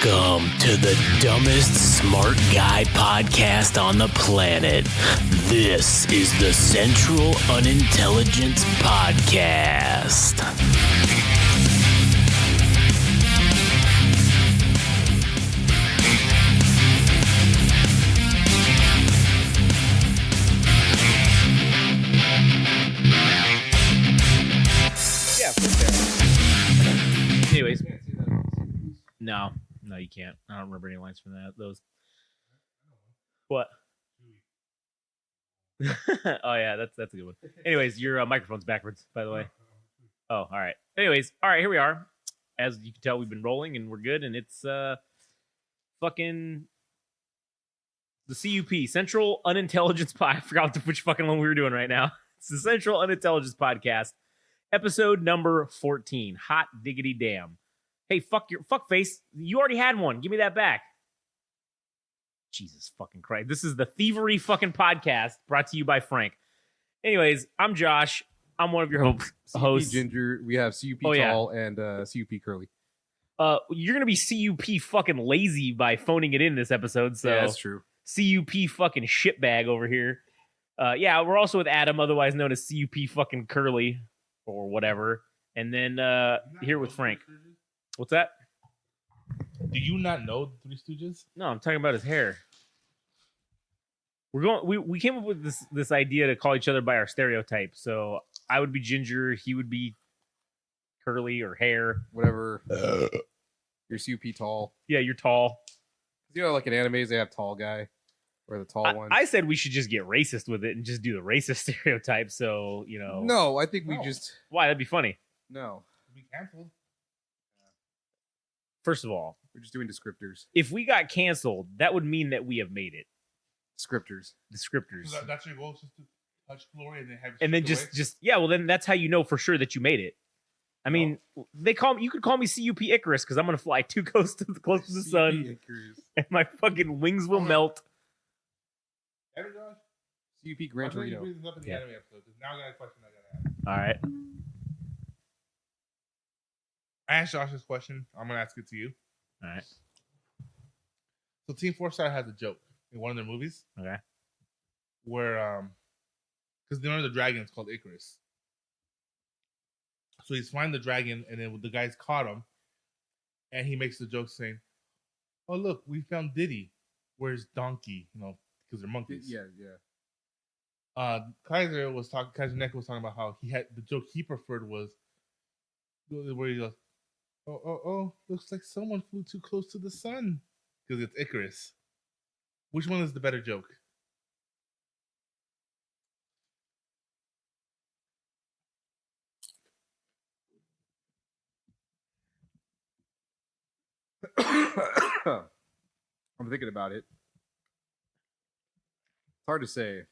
Welcome to the dumbest smart guy podcast on the planet. This is the Central Unintelligence Podcast. Anyways, no, you can't. I don't remember any lines from those. What? Oh yeah, that's a good one. Anyways, your microphone's backwards, by the way. Oh, all right. Anyways, all right, here we are. As you can tell, we've been rolling and we're good, and it's fucking the CUP, Central Unintelligence Pod. I forgot which fucking one we were doing right now. It's the Central Unintelligence Podcast. Episode number 14. Hot diggity damn. Hey, fuck face. You already had one. Give me that back. Jesus fucking Christ. This is the Thievery fucking podcast brought to you by Frank. Anyways, I'm Josh. I'm one of your hosts. CUP Ginger. We have CUP Tall and CUP Curly. You're going to be CUP fucking lazy by phoning it in this episode. So yeah, that's true. CUP fucking shitbag over here. Yeah, we're also with Adam, otherwise known as CUP fucking Curly. Or whatever, and then here with Frank. What's that? Do you not know the Three Stooges? No, I'm talking about his hair. We came up with this idea to call each other by our stereotype. So I would be Ginger, he would be Curly or Hair, whatever. You're CUP Tall. Yeah, you're tall. You know, like in animes, they have tall guy or the tall one. I said we should just get racist with it and just do the racist stereotype. So you know. No, I think we just. Why? That'd be funny. No, we canceled. First of all, we're just doing descriptors. If we got canceled, that would mean that we have made it. Descriptors. So that's your goal, just to touch glory and then have. And then just yeah. Well, then that's how you know for sure that you made it. I mean, you could call me CUP Icarus because I'm gonna fly too close to the sun, Icarus. and my fucking wings will melt. Ever, Josh? CUP Gran Torino. Now I got a question I gotta ask. All right. I asked Josh this question. I'm gonna ask it to you. All right. So Team 4-Star has a joke in one of their movies. Okay. Where because they remember the dragon is called Icarus. So he's flying the dragon, and then the guys caught him, and he makes the joke saying, "Oh look, we found Diddy. Where's Donkey? You know, because they're monkeys." Yeah. Kaiser Neck was talking about how he had the joke he preferred was where he goes, "Oh, looks like someone flew too close to the sun," because it's Icarus. Which one is the better joke? I'm thinking about it. It's hard to say.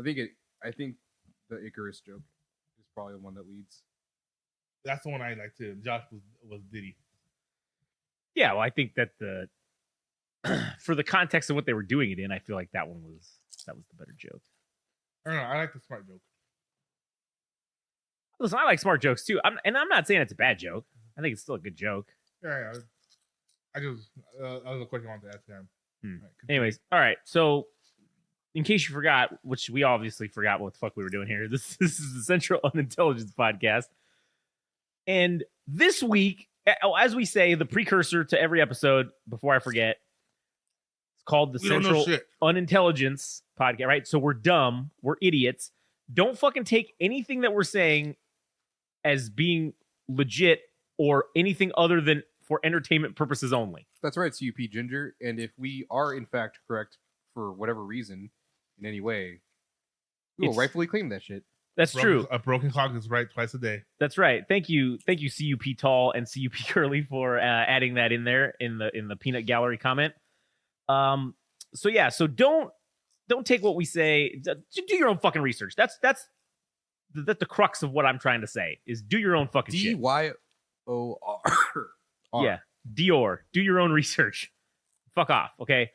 I think the Icarus joke is probably the one that leads. That's the one I like too. Josh was Diddy. Yeah, well, I think that the for the context of what they were doing it in, I feel like that was the better joke. I don't know. I like the smart joke. Listen, I like smart jokes too. I'm not saying it's a bad joke. I think it's still a good joke. Yeah. I just that was a question I wanted to ask him. Right, anyways, all right. So, in case you forgot, which we obviously forgot what the fuck we were doing here, this is the Central Unintelligence Podcast. And this week, as we say, the precursor to every episode, before I forget, it's called the Central Unintelligence Podcast, right? So we're dumb, we're idiots. Don't fucking take anything that we're saying as being legit or anything other than for entertainment purposes only. That's right, CUP Ginger. And if we are in fact correct for whatever reason in any way, we will rightfully claim that shit. That's true. A broken clock is right twice a day. That's right. Thank you, CUP Tall and CUP Curly for adding that in there in the peanut gallery comment. So don't take what we say. Do your own fucking research. That's the crux of what I'm trying to say is do your own fucking shit. DYOR. Yeah, Dior. Do your own research. Fuck off, okay?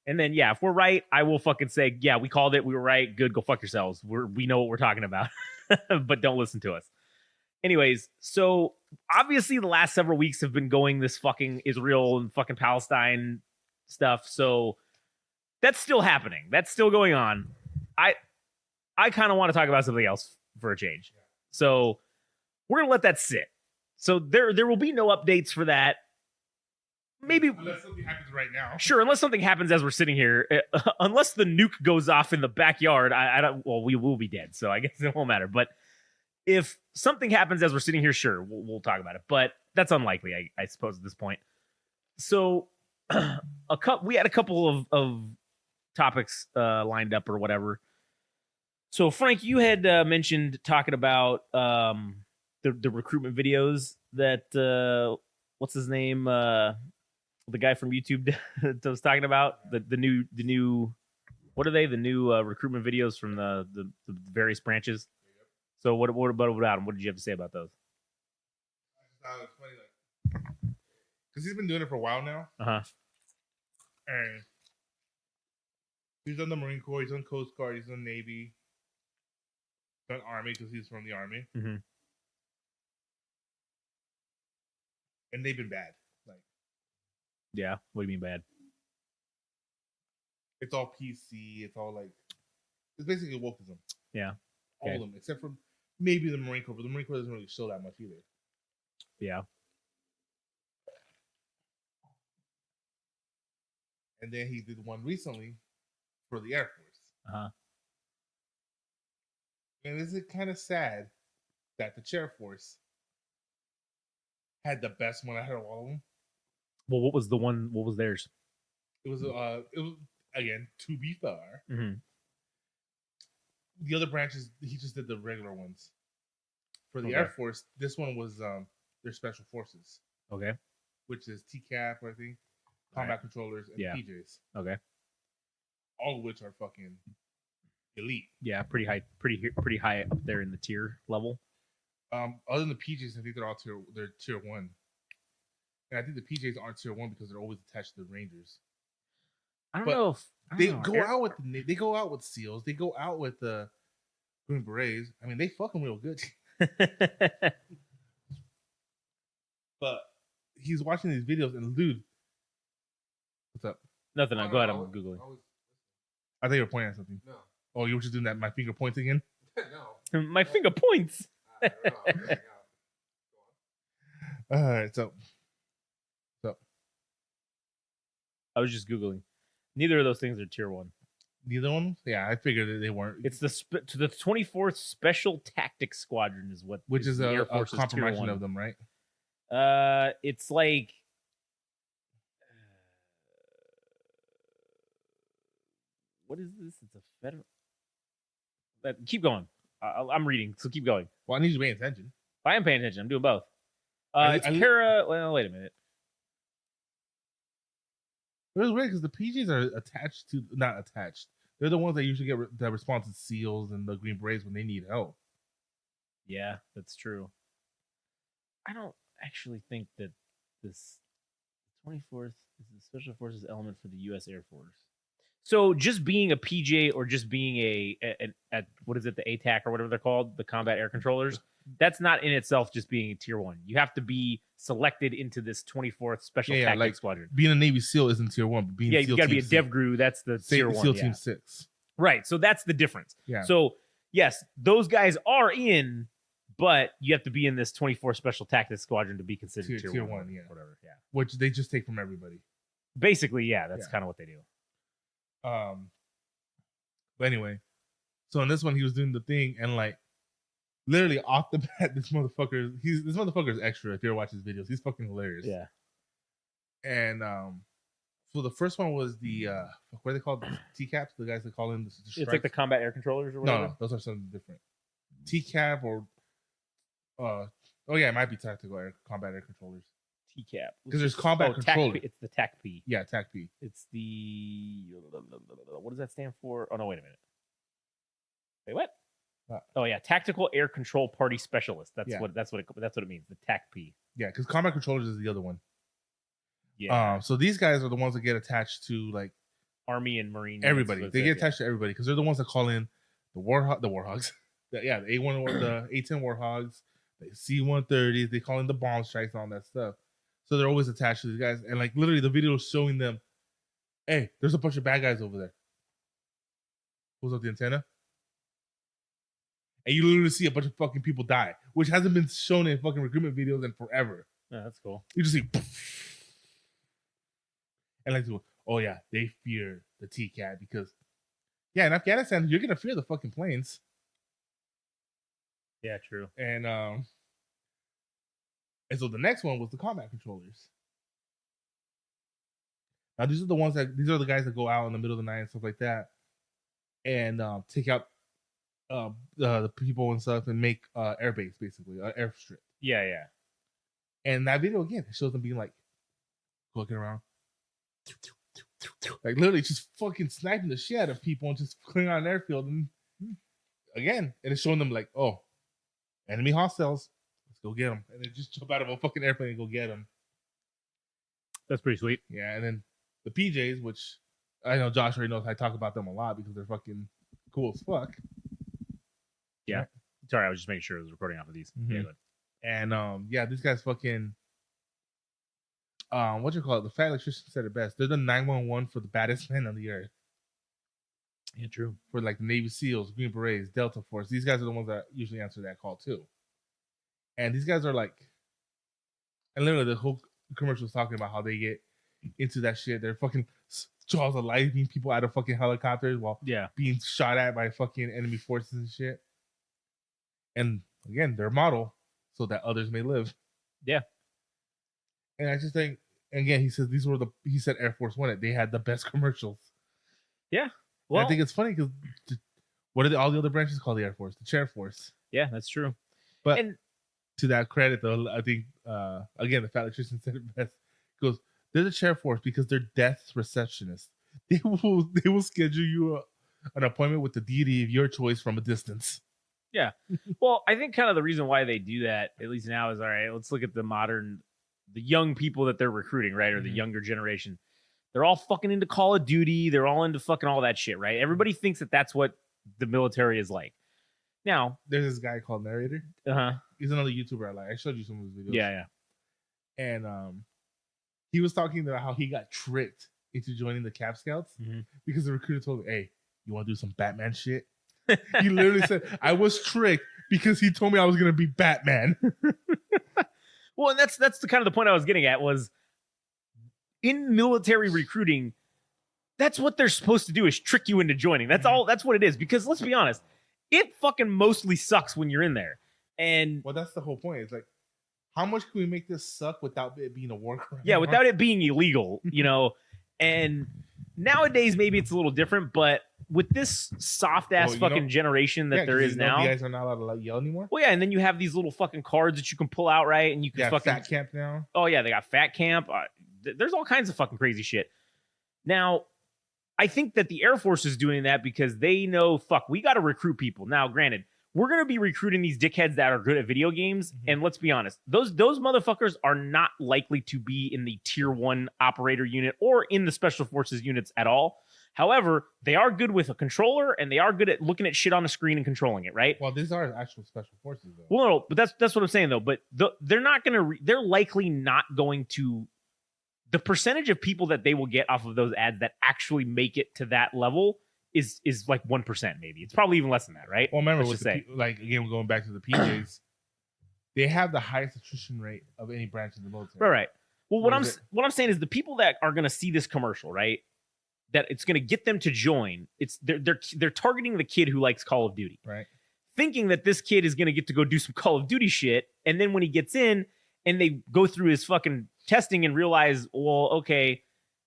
And then, yeah, if we're right, I will fucking say, yeah, we called it. We were right. Good. Go fuck yourselves. We know what we're talking about. But don't listen to us. Anyways, so obviously the last several weeks have been going this fucking Israel and fucking Palestine stuff. So that's still happening. That's still going on. I kind of want to talk about something else for a change. So we're going to let that sit. So there will be no updates for that. Maybe unless something happens right now. Sure, unless something happens as we're sitting here, unless the nuke goes off in the backyard, I don't. Well, we will be dead, so I guess it won't matter. But if something happens as we're sitting here, sure, we'll talk about it. But that's unlikely, I suppose, at this point. So, we had a couple of topics lined up or whatever. So, Frank, you had mentioned talking about the recruitment videos that what's his name? The guy from YouTube that was talking about the new what are they? The new recruitment videos from the various branches. So what about him? What did you have to say about those? I thought it was funny, like, because he's been doing it for a while now. And he's done the Marine Corps, he's done Coast Guard, he's done Navy, done Army because he's from the Army. Mm-hmm. And they've been bad. Like, yeah, what do you mean bad? It's all PC. It's all like, it's basically wokeism. Yeah, all of them except for maybe the Marine Corps, but the Marine Corps doesn't really show that much either. Yeah. And then he did one recently for the Air Force. And is it kind of sad that the Air Force had the best one out of all of them? Well, what was the one? What was theirs? It was again, to be fair. Mm-hmm. The other branches, he just did the regular ones. For the Okay. Air Force, this one was their special forces. Okay. Which is TCAP, I think, combat controllers, and Yeah. PJs. Okay. All of which are fucking elite. Yeah, pretty high up there in the tier level. Other than the PJs, I think they're all tier 1. And I think the PJs aren't tier 1 because they're always attached to the Rangers. I don't But know if they go out with SEALs. They go out with the Green Berets. I mean, they fucking real good. But he's watching these videos and dude, what's up? Nothing. Go ahead. I'm googling. I think you were pointing at something. No. Oh, you were just doing that. My finger points again. No. My finger points. I don't know. All right, so I was just googling. Neither of those things are tier 1. neither one. Yeah, I figured that they weren't. It's the 24th Special Tactics Squadron is what, which is the Air a Force's tier confirmation 1. of them, right? It's like what is this? It's a federal. Keep going. I'm reading, so keep going. Well, I need you to pay attention. I am paying attention. I'm doing both. It's I- Kara. Well, wait a minute. It was weird because the PGs are not attached. They're the ones that usually get that respond to SEALs and the Green Berets when they need help. Yeah, that's true. I don't actually think that this 24th is the Special Forces element for the U.S. Air Force. So just being a PJ or just being a what is it, the ATAC or whatever they're called, the combat air controllers, that's not in itself just being a tier 1. You have to be selected into this 24th Special Tactics like Squadron. Being a Navy SEAL isn't tier 1, but being you got to be a DevGru. That's the tier 1. SEAL Team 6. Right. So that's the difference. Yeah. So yes, those guys are in, but you have to be in this 24 Special Tactics Squadron to be considered tier 1. Yeah. Whatever. Yeah. Which they just take from everybody. Basically, yeah, that's kind of what they do. But anyway, so in this one he was doing the thing and like literally off the bat, this motherfucker is extra. If you ever watch his videos, he's fucking hilarious. Yeah. And so the first one was the what are they called? TCAPs, the guys that call in the It's like strikes? the combat air controllers or whatever. No, those are something different. TCAP or oh yeah, it might be tactical combat air controllers. TCAP. Because there's combat controller. It's the TACP. Yeah, TACP. It's the what does that stand for? Oh no, wait a minute. Wait, what? Oh yeah, Tactical Air Control Party Specialist. That's what it means. The TACP. Yeah, because combat controllers is the other one. Yeah. So these guys are the ones that get attached to like Army and Marine. everybody. They get attached to everybody because they're the ones that call in the Warhogs. The A1 or the A10 Warhogs, like C-130s. They call them the bomb strikes and all that stuff. So they're always attached to these guys. And like literally the video is showing them, hey, there's a bunch of bad guys over there. Pulls up the antenna. And you literally see a bunch of fucking people die, which hasn't been shown in fucking recruitment videos in forever. Yeah, that's cool. You just see, and like, oh yeah, they fear the T-Cat because, yeah, in Afghanistan, you're gonna fear the fucking planes. Yeah, true. And so the next one was the combat controllers. Now these are the guys that go out in the middle of the night and stuff like that, and take out the people and stuff and make airbase, basically airstrip. Yeah. And that video again shows them being like looking around, like literally just fucking sniping the shit out of people and just clearing out an airfield. And again, and it's showing them like, oh, enemy hostiles, let's go get them. And they just jump out of a fucking airplane and go get them. That's pretty sweet. Yeah, and then the PJs, which I know Josh already knows I talk about them a lot because they're fucking cool as fuck. Yeah. Right. Sorry, I was just making sure I was recording off of these. Mm-hmm. Yeah, good. And yeah, these guys fucking what you call it? The fat electrician said it best. They're the 911 for the baddest men on the earth. Yeah, true. For like the Navy SEALs, Green Berets, Delta Force. These guys are the ones that usually answer that call too. And these guys are like, and literally the whole commercial is talking about how they get into that shit. They're fucking jaws of life, being people out of fucking helicopters while being shot at by fucking enemy forces and shit. And again, their model so that others may live. Yeah. And I just think, again, he said he said Air Force One, they had the best commercials. Yeah. Well, and I think it's funny because what are all the other branches called the Air Force? The Chair Force. Yeah, that's true. But to that credit, though, I think, again, the fat electrician said it best. He goes, they're the Chair Force because they're death receptionists. They will schedule you an appointment with the deity of your choice from a distance. Yeah. Well, I think kind of the reason why they do that, at least now, is all right, let's look at the young people that they're recruiting, right? Or the younger generation. They're all fucking into Call of Duty. They're all into fucking all that shit, right? Everybody thinks that that's what the military is like. Now, there's this guy called Narrator. He's another YouTuber I like. I showed you some of his videos. Yeah. And he was talking about how he got tricked into joining the Cap Scouts because the recruiter told him, hey, you want to do some Batman shit? He literally said, I was tricked because he told me I was going to be Batman. Well, and that's the kind of the point I was getting at was in military recruiting, that's what they're supposed to do is trick you into joining. That's all. That's what it is. Because let's be honest, it fucking mostly sucks when you're in there. And well, that's the whole point. It's like, how much can we make this suck without it being a war crime? Yeah, without it being illegal, And nowadays, maybe it's a little different, but with this soft ass fucking generation that there is now, you guys are not allowed to yell anymore. Well, yeah, and then you have these little fucking cards that you can pull out, right? And you can fucking fat camp now. Oh yeah, they got fat camp. There's all kinds of fucking crazy shit. Now, I think that the Air Force is doing that because they know, we got to recruit people. Now, granted, we're going to be recruiting these dickheads that are good at video games. And let's be honest, those motherfuckers are not likely to be in the tier 1 operator unit or in the special forces units at all. However, they are good with a controller and they are good at looking at shit on the screen and controlling it, right? Well, these are actual special forces, though. Well, no, but that's what I'm saying, though. But they're not going to, they're likely not going to, the percentage of people that they will get off of those ads that actually make it to that level is like 1%, maybe. It's probably even less than that, right? Well, remember, again, going back to the PJs, they have the highest attrition rate of any branch in the military. Right. Well, what I'm saying is the people that are going to see this commercial, right? That it's going to get them to join. They're targeting the kid who likes Call of Duty, right? Thinking that this kid is going to get to go do some Call of Duty shit, and then when he gets in and they go through his fucking testing and realize, well, okay,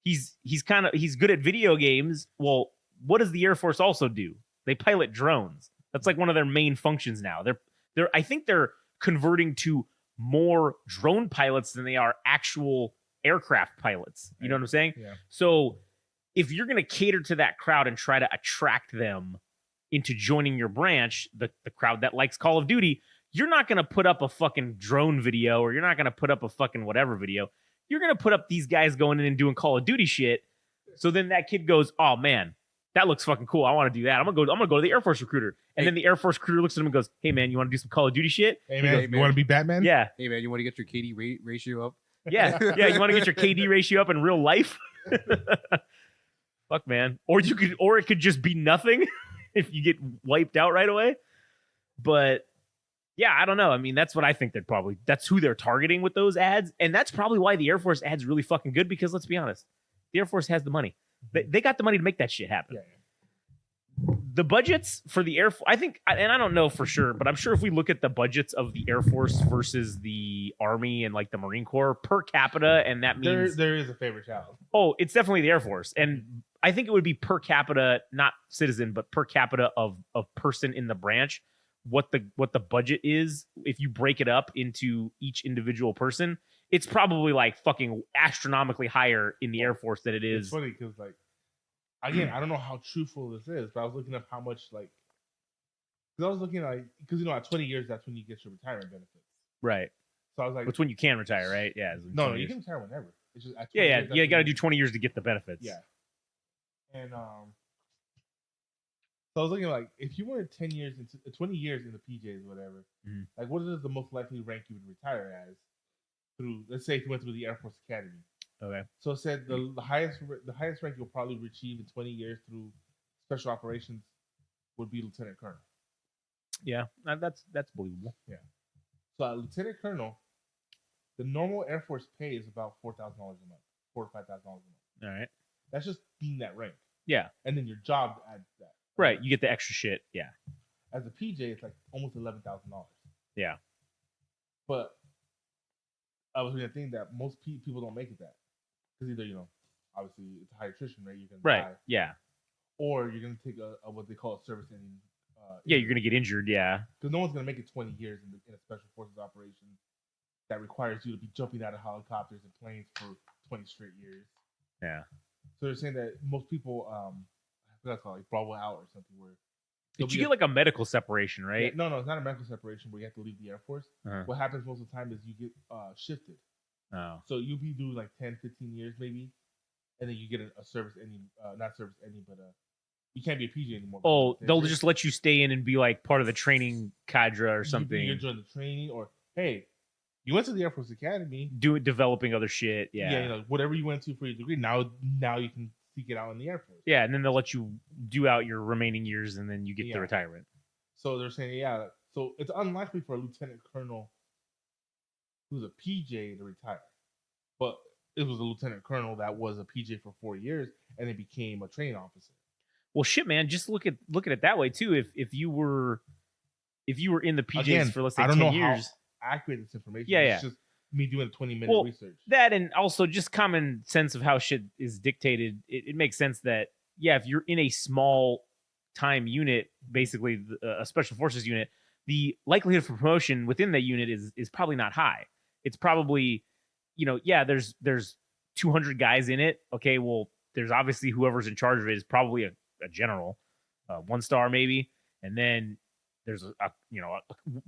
he's good at video games. Well, what does the Air Force also do? They pilot drones. That's like one of their main functions now. I think they're converting to more drone pilots than they are actual aircraft pilots. You know what I'm saying? Yeah. So if you're going to cater to that crowd and try to attract them into joining your branch, the crowd that likes Call of Duty, you're not going to put up a fucking drone video or you're not going to put up a fucking whatever video. You're going to put up these guys going in and doing Call of Duty shit. So then that kid goes, oh man, that looks fucking cool. I want to do that. I'm gonna go to the Air Force recruiter. And then the Air Force recruiter looks at him and goes, hey man, you want to do some Call of Duty shit? Hey man, Hey, you want to be Batman? Yeah. Hey man, you want to get your KD ratio up? Yeah. Yeah. You want to get your KD ratio up in real life? Fuck man. Or it could just be nothing if you get wiped out right away. But yeah, I don't know. I mean, that's what I think that's who they're targeting with those ads. And that's probably why the Air Force ad's really fucking good, because let's be honest, the Air Force has the money. They got the money to make that shit happen. Yeah. The budgets for the Air Force, I think, and I don't know for sure, but I'm sure if we look at the budgets of the Air Force versus the Army and like the Marine Corps per capita, and that means there is a favorite child. Oh, it's definitely the Air Force. And I think it would be per capita, not citizen, but per capita of person in the branch. What the budget is, if you break it up into each individual person, it's probably like fucking astronomically higher in the Air Force than it is. It's funny because, like, again, I don't know how truthful this is, but I was looking up how much, like, because I was looking because at 20 years, that's when you get your retirement benefits. Right. So I was like, it's when you can retire, right? Yeah. No, you can retire whenever. It's just at 20 yeah. years, You got to do 20 years to get the benefits. Yeah. And so I was looking like, if you were 20 years in the PJs or whatever, like what is the most likely rank you would retire as through? Let's say if you went through the Air Force Academy. Okay. So it said the highest rank you'll probably achieve in 20 years through special operations would be lieutenant colonel. Yeah, that's believable. Yeah. So lieutenant colonel, the normal Air Force pay is about $4,000 a month, $4,000 to $5,000 a month. All right. That's just being that rank. Yeah. And then your job adds that. Right. You get the extra shit. Yeah. As a PJ, it's like almost $11,000. Yeah. But I was going to think that most people don't make it that. Because either, obviously it's a high attrition rate, you can die. Yeah. Or you're going to take a what they call a service ending. Yeah, you're going to get injured. Yeah. Because no one's going to make it 20 years in a special forces operation that requires you to be jumping out of helicopters and planes for 20 straight years. Yeah. So they're saying that most people, I forgot it's called, like Bravo out or something where. Did you get like a medical separation, right? Yeah, no, it's not a medical separation where you have to leave the Air Force. Uh-huh. What happens most of the time is you get shifted. Oh. So you'll be doing like 10, 15 years maybe, and then you get a service ending, not service ending, but you can't be a PJ anymore. Oh, they'll just let you stay in and be like part of the training cadre or something. You join the training, or hey, you went to the Air Force Academy, developing other shit. Yeah, yeah, whatever you went to for your degree. Now you can seek it out in the Air Force. Yeah, and then they'll let you do out your remaining years, and then you get the retirement. So they're saying, so it's unlikely for a lieutenant colonel who's a PJ to retire, but it was a lieutenant colonel that was a PJ for 4 years and then became a training officer. Well, shit, man, just look at it that way too. If you were in the PJs for let's say 10 years, how accurate this information. Yeah, It's just me doing a 20-minute research. That, and also just common sense of how shit is dictated. It makes sense that if you're in a small time unit, basically a special forces unit, the likelihood for promotion within that unit is probably not high. It's probably, there's 200 guys in it. Okay, well, there's obviously whoever's in charge of it is probably a general, 1-star maybe, and then there's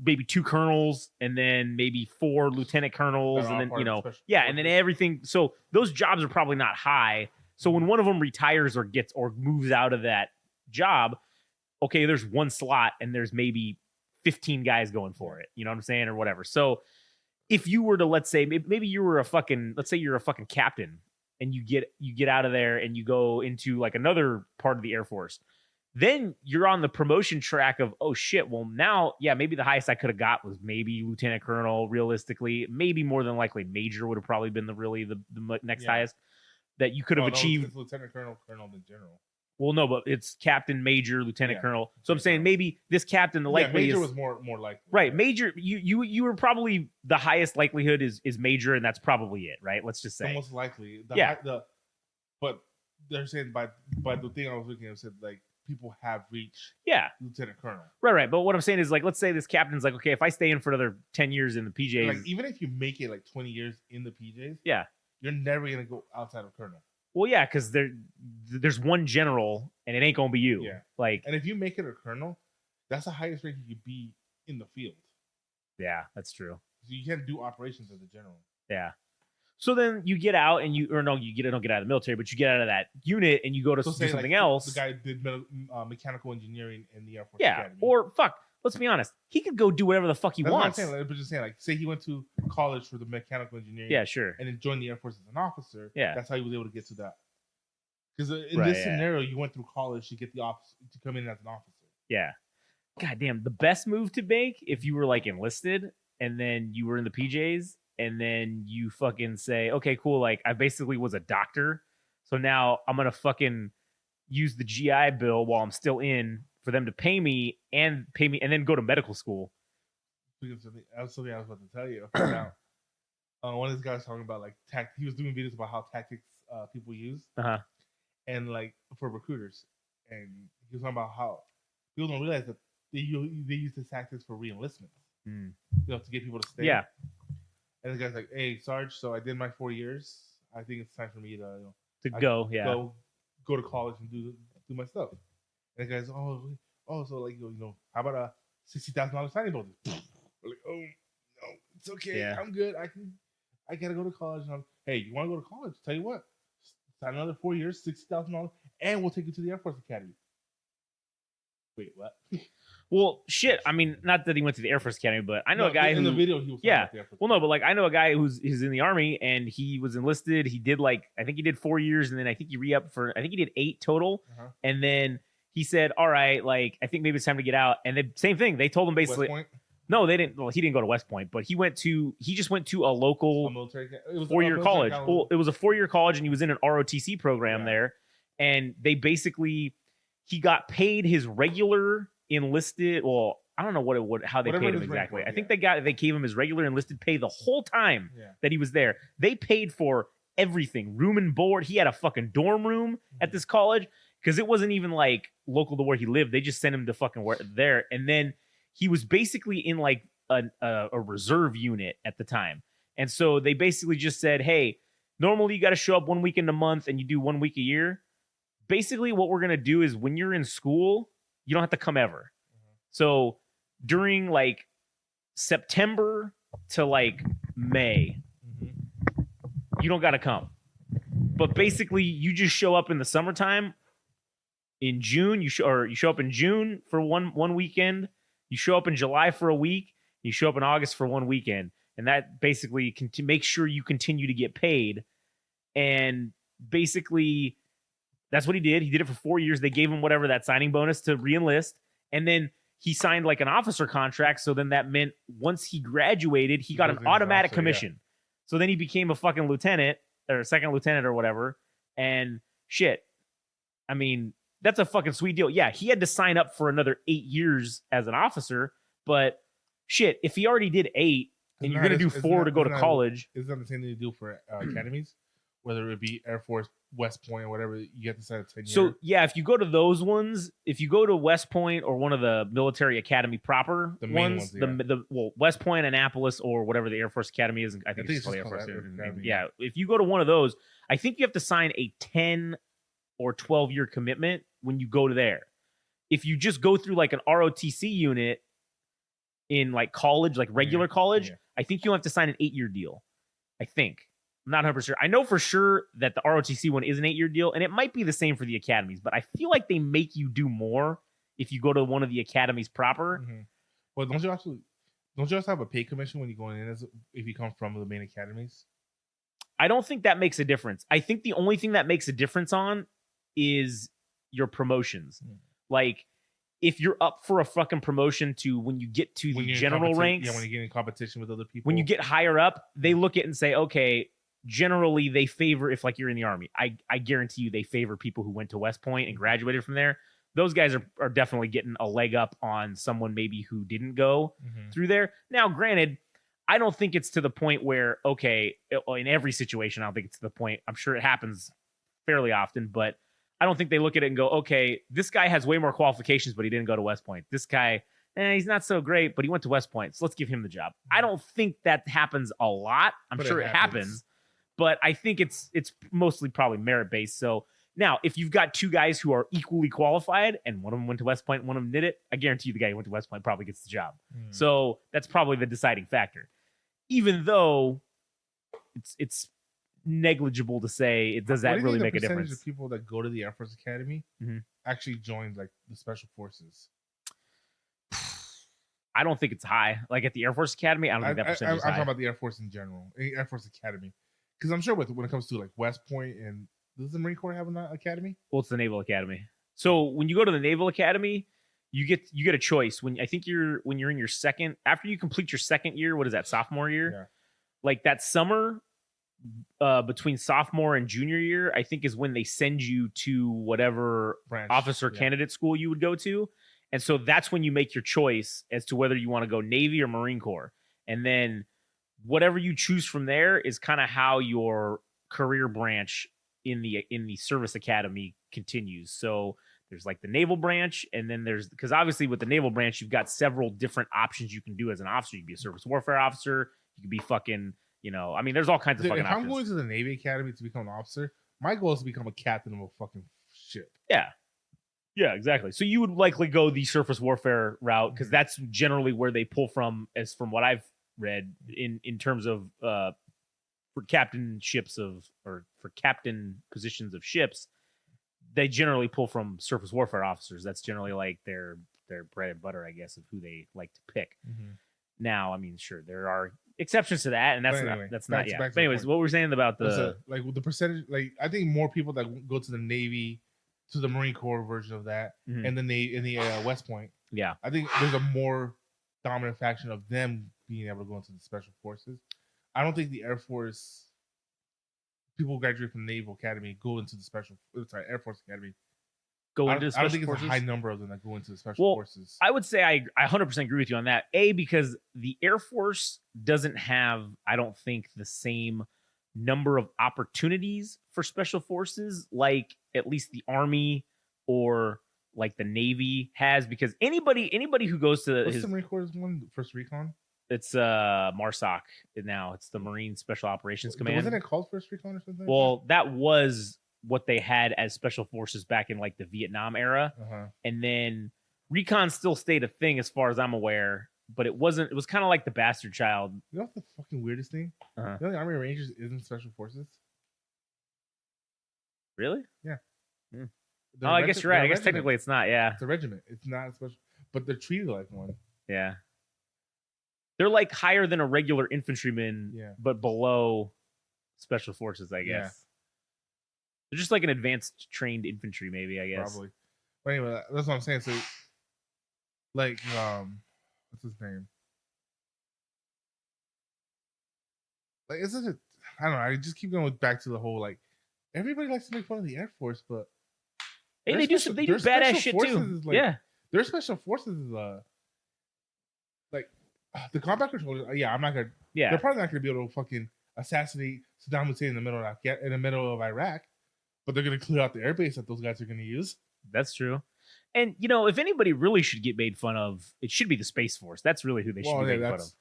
maybe 2 colonels, and then maybe 4 lieutenant colonels, and then and then everything. So those jobs are probably not high. So when one of them retires or moves out of that job, okay, there's 1 slot and there's maybe 15 guys going for it. You know what I'm saying, or whatever. So if you were to, let's say, maybe you were let's say you're a fucking captain, and you get out of there and you go into like another part of the Air Force, then you're on the promotion track of, oh shit, well now, maybe the highest I could have got was maybe lieutenant colonel. Realistically, maybe more than likely major would have probably been the next highest that you could have achieved. It's lieutenant colonel, then general. Well, no, but it's captain, major, lieutenant colonel. So I'm saying maybe this captain, the likely major was more likely. Right, major. You were probably the highest likelihood is major, and that's probably it, right? Let's just say the most likely. But they're saying by the thing I was looking at, it said like people have reached lieutenant colonel. Right. But what I'm saying is, like, let's say this captain's like, okay, if I stay in for another 10 years in the PJs, like even if you make it like 20 years in the PJs, you're never gonna go outside of colonel. Well, yeah, because there's 1 general, and it ain't gonna be you. Yeah. Like, and if you make it a colonel, that's the highest rank you could be in the field. Yeah, that's true. So you can't do operations as a general. Yeah. So then you get out and you don't get out of the military, but you get out of that unit and you go to So do say, something like, else. The guy did mechanical engineering in the Air Force Yeah, Academy. or fuck. Let's be honest. He could go do whatever the fuck he That's wants. what I'm saying. Like, but just saying, like, say he went to college for the mechanical engineering. Yeah, sure. And then joined the Air Force as an officer. Yeah. That's how he was able to get to that. Because in this scenario, you went through college to get to come in as an officer. Yeah. God damn, the best move to make if you were like enlisted and then you were in the PJs and then you fucking say, okay, cool. Like I basically was a doctor. So now I'm going to fucking use the GI Bill while I'm still in for them to pay me and then go to medical school. That's something I was about to tell you. Now, one of these guys talking about like he was doing videos about how tactics people use. Uh-huh. And like for recruiters. And he was talking about how people don't realize that they use this tactics for re-enlistment. You know, to get people to stay. Yeah. And the guy's like, "Hey, Sarge, so I did my 4 years. I think it's time for me to go to college and do my stuff." And the guy's, "Oh, so like how about a $60,000 signing bonus?" We're like, "Oh no, it's okay. Yeah. I'm good. I gotta go to college." And hey, you want to go to college? Tell you what, sign another 4 years, $60,000, and we'll take you to the Air Force Academy. Wait, what? Well, shit. I mean, not that he went to the Air Force Academy, but I know a guy in the video he was yeah. the Air Force Well, no, but like I know a guy who's in the Army and he was enlisted. He did I think he did 4 years, and then I think he re-upped for I think he did 8 total. And then he said, "All right, like I think maybe it's time to get out." And the same thing. They told him basically. West Point? No, they didn't. Well, he didn't go to West Point, but he just went to a local 4-year college. Well, it was a 4-year college, and he was in an ROTC program there. And they basically, he got paid his regular enlisted. Well, I don't know how they paid him exactly. I think they gave him his regular enlisted pay the whole time that he was there. They paid for everything, room and board. He had a fucking dorm room at this college because it wasn't even like local to where he lived. They just sent him to fucking there, and then he was basically in like a reserve unit at the time. And so they basically just said, hey, normally you got to show up 1 weekend a month and you do 1 week a year. Basically what we're going to do is when you're in school, you don't have to come ever. So during like September to like May, you don't got to come. But basically you just show up in the summertime. In June, you show up in June for one weekend. You show up in July for a week. You show up in August for 1 weekend. And that basically can make sure you continue to get paid. And basically, that's what he did. He did it for 4 years. They gave him whatever that signing bonus to re-enlist. And then he signed like an officer contract. So then that meant once he graduated, he got an automatic commission. Yeah. So then he became a fucking lieutenant or second lieutenant or whatever. And shit, I mean, that's a fucking sweet deal. Yeah, he had to sign up for another 8 years as an officer, but shit, if he already did 8 and you're going to do 4 to go to college. Isn't that the same thing you do for academies? Whether it be Air Force, West Point, or whatever, you get to sign a 10 year. So, yeah, if you go to those ones, if you go to West Point or one of the military academy proper the main ones, West Point, Annapolis, or whatever the Air Force Academy is, I think it's called Air Force Academy. Yeah, if you go to one of those, I think you have to sign a 10 or 12-year commitment when you go to there. If you just go through like an ROTC unit in like college, like regular college, I think you'll have to sign an 8-year deal. I think. I'm not 100% sure. I know for sure that the ROTC one is an 8-year deal, and it might be the same for the academies, but I feel like they make you do more if you go to one of the academies proper. Well, don't you also have a pay commission when you go in if you come from the main academies? I don't think that makes a difference. I think the only thing that makes a difference is your promotions. Like if you're up for a fucking promotion to when you get to the general ranks, when you get in competition with other people, when you get higher up, they look at it and say, okay, generally they favor, if like you're in the Army, I guarantee you they favor people who went to West Point and graduated from there. Those guys are definitely getting a leg up on someone maybe who didn't go through there. Now, granted, I don't think it's to the point where, okay, in every situation, I don't think it's to the point. I'm sure it happens fairly often, but I don't think they look at it and go, okay, this guy has way more qualifications, but he didn't go to West Point. This guy, he's not so great, but he went to West Point, so let's give him the job. I don't think that happens a lot. I'm sure it happens, but I think it's mostly probably merit-based. So now, if you've got two guys who are equally qualified and one of them went to West Point, one of them did it, I guarantee you the guy who went to West Point probably gets the job. So that's probably the deciding factor. Even though it's negligible to say it does What that do you really think make the a percentage difference. of people that go to the Air Force Academy Mhm. actually join like the special forces? I don't think it's high. Like at the Air Force Academy, I don't think that percentage is I'm high. talking about the Air Force in general, Air Force Academy, because I'm sure when it comes to like West Point and does the Marine Corps have an academy? Well, it's the Naval Academy. So when you go to the Naval Academy, you get a choice. When you're in your second, after you complete your second year, what is that, sophomore year? Yeah. Like that summer between sophomore and junior year, I think is when they send you to whatever Branch. officer Yeah. candidate school you would go to. And so that's when you make your choice as to whether you want to go Navy or Marine Corps. And then whatever you choose from there is kind of how your career branch in the service academy continues. So there's like the naval branch, and then there's, because obviously with the naval branch, you've got several different options you can do as an officer. You can be a surface warfare officer. You can be fucking, I mean, there's all kinds of Dude, fucking if options. I'm going to the Navy Academy to become an officer, my goal is to become a captain of a fucking ship. Yeah, exactly. So you would likely go the surface warfare route because that's generally where they pull from, as from what I've read in terms of for captain positions of ships, they generally pull from surface warfare officers. That's generally like their bread and butter, I guess, of who they like to pick. Mm-hmm. Now, I mean, sure, there are exceptions to that, and that's But anyway, not back yeah. to But anyways, point. what we're saying about like with the percentage, like I think more people that go to the Navy, to the Marine Corps version of that, Mhm. and then they in the West Point. Yeah, I think there's a more dominant faction of them being able to go into the special forces. I don't think the Air Force people who graduate from the Naval Academy go into the Air Force Academy. go I into don't think special it's forces. a high number of them that go into the special forces. I would say I 100% agree with you on that. Because the Air Force doesn't have, I don't think, the same number of opportunities for special forces like at least the Army or like the Navy has. Because anybody who goes to What's the Marine Corps' one? First Recon? it's MARSOC now. It's the Marine Special Operations Command. Wasn't it called First Recon or something? Well, that was what they had as special forces back in like the Vietnam era. Uh-huh. And then recon still stayed a thing as far as I'm aware, but it was kind of like the bastard child. You know what's the fucking weirdest thing? Uh-huh. You know the Army Rangers isn't special forces? Really? Yeah. Oh, I guess you're right. I guess technically it's not. Yeah. It's a regiment. It's not a special, but they're treated like one. Yeah. They're like higher than a regular infantryman, but below special forces, I guess. Yeah. They're just like an advanced trained infantry, maybe, I guess. Probably. But anyway, that's what I'm saying. So, like, what's his name? Like, isn't it? I don't know. I just keep going back to the whole like, everybody likes to make fun of the Air Force, but hey, they do badass shit too. Like, their special forces is like the combat controllers. Yeah, I'm not gonna. Yeah, they're probably not gonna be able to fucking assassinate Saddam Hussein in the middle of Iraq, but they're gonna clear out the airbase that those guys are gonna use. That's true. And if anybody really should get made fun of, it should be the Space Force. That's really who they should be made fun of.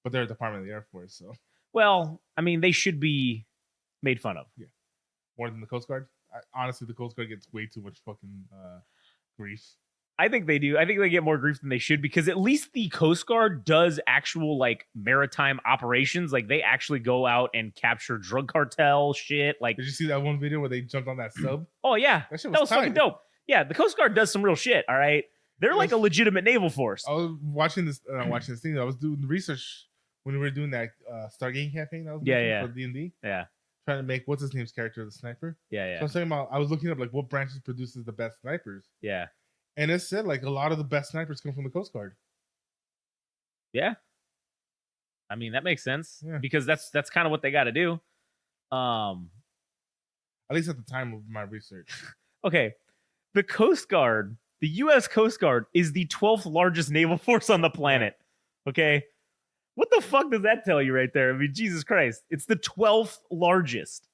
But they're a department of the Air Force, so. Well, I mean, they should be made fun of. Yeah, more than the Coast Guard. Honestly, the Coast Guard gets way too much fucking grief. I think they do. I think they get more grief than they should, because at least the Coast Guard does actual like maritime operations. Like they actually go out and capture drug cartel shit. Like, did you see that one video where they jumped on that sub? Oh yeah, that was fucking dope. Yeah, the Coast Guard does some real shit. All right, they're like a legitimate naval force. I was watching this thing. I was doing research when we were doing that Stargate campaign. That was for D&D. Yeah, trying to make what's his name's character the sniper. Yeah. So I was talking about. I was looking up like what branches produces the best snipers. Yeah. And it said like a lot of the best snipers come from the Coast Guard. Yeah. I mean, that makes sense because that's kind of what they got to do. At least at the time of my research. Okay. The Coast Guard, the U.S. Coast Guard, is the 12th largest naval force on the planet. Okay. What the fuck does that tell you right there? I mean, Jesus Christ. It's the 12th largest.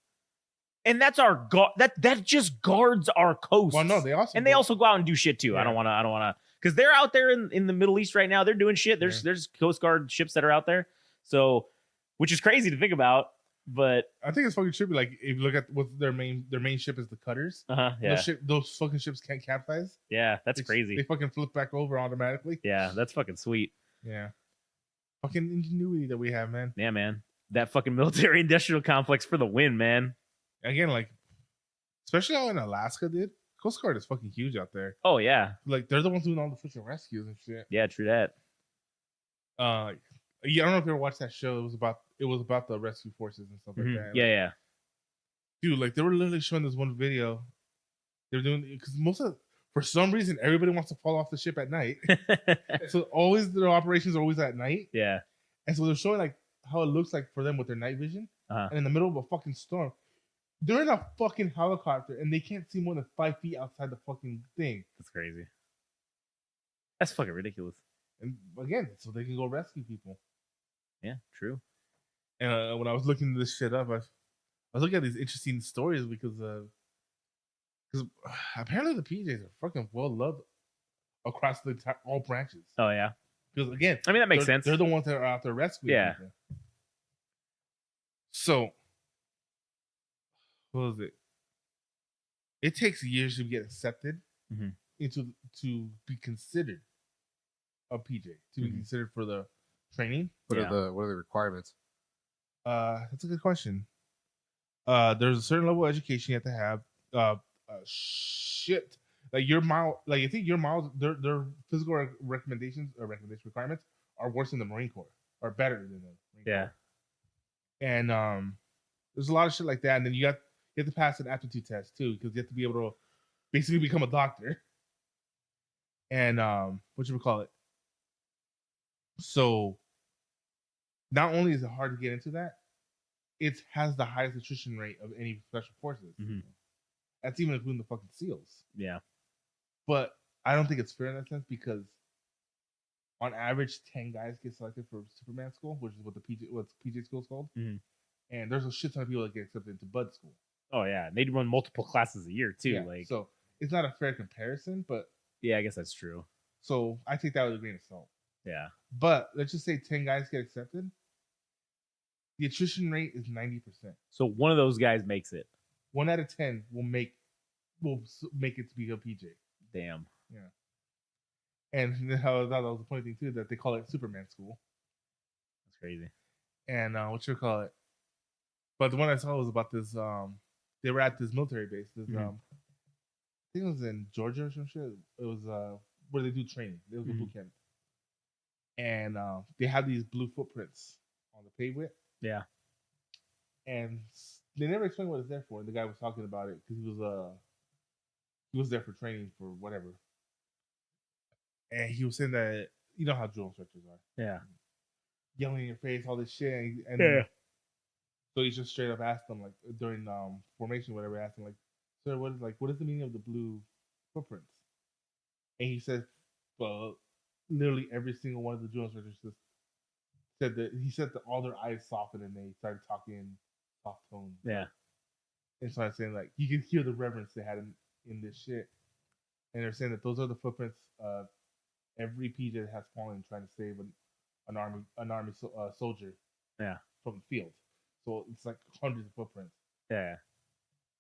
And that's our that just guards our coast. Well, no, they also go out and do shit too. Yeah. I don't want to, because they're out there in the Middle East right now. They're doing shit. There's Coast Guard ships that are out there. So, which is crazy to think about. But I think it's fucking trippy. Like if you look at what their main ship is, the cutters. Yeah. Those fucking ships can't capsize. Yeah, that's crazy. They fucking flip back over automatically. Yeah, that's fucking sweet. Yeah. Fucking ingenuity that we have, man. Yeah, man. that fucking military industrial complex for the win, man. Again, like, especially out in Alaska, dude. Coast Guard is fucking huge out there. Oh yeah, Like, they're the ones doing all the freaking rescues and shit. yeah, true that. Yeah, I don't know if you ever watched that show. It was about the rescue forces and stuff like that. Yeah, Like, yeah. dude, like they were literally showing this one video. They were doing because for some reason everybody wants to fall off the ship at night. So always their operations are always at night. Yeah. And so they're showing like how it looks like for them with their night vision. Uh-huh. And in the middle of a fucking storm, they're in a fucking helicopter and they can't see more than 5 feet outside the fucking thing. That's crazy. That's fucking ridiculous. And again, so they can go rescue people. Yeah, true. And when I was looking this shit up, I was looking at these interesting stories because apparently the PJs are fucking well loved across all branches. Oh yeah. Because again, I mean that makes sense. They're the ones that are out there rescuing people. So, what was it? It takes years to get accepted to be considered a PJ, to be considered for the training. What are the requirements? That's a good question. There's a certain level of education you have to have. Shit, like your mile, like I think your miles, their physical recommendation requirements are worse than the Marine Corps, or better than the Marine Corps. And there's a lot of shit like that. And then you have to pass an aptitude test too, because you have to be able to basically become a doctor. And what you would call it. So not only is it hard to get into that, it has the highest attrition rate of any special forces. That's even including the fucking SEALs. Yeah. But I don't think it's fair in that sense because on average 10 guys get selected for Superman school, which is what PJ school is called. And there's a shit ton of people that get accepted into Bud school. Oh yeah. They'd run multiple classes a year too. Yeah, like so it's not a fair comparison, but yeah, I guess that's true. So I take that with a grain of salt. Yeah. But let's just say 10 guys get accepted. The attrition rate is 90%. So one of those guys makes it. 1 out of 10 will make it to be a PJ. Damn. Yeah. And that was the funny thing too, that they call it Superman school. That's crazy. And what you call it? But the one I saw was about this. They were at this military base. This I think it was in Georgia or some shit. It was where they do training. It was a boot camp. And they have these blue footprints on the pavement. Yeah. And they never explained what it's there for. And the guy was talking about it because he was there for training for whatever. And he was saying that you know how drill instructors are. Yeah. Yelling in your face, all this shit. And so he just straight up asked them, like during formation, whatever, asked him, like, sir, what is the meaning of the blue footprints? And he said, well, literally every single one of the drill instructors said that all their eyes softened and they started talking in soft tones. Yeah. And so I was saying, like, you could hear the reverence they had in this shit. And they're saying that those are the footprints of every PJ that has fallen trying to save an army soldier from the field. So it's like hundreds of footprints. Yeah.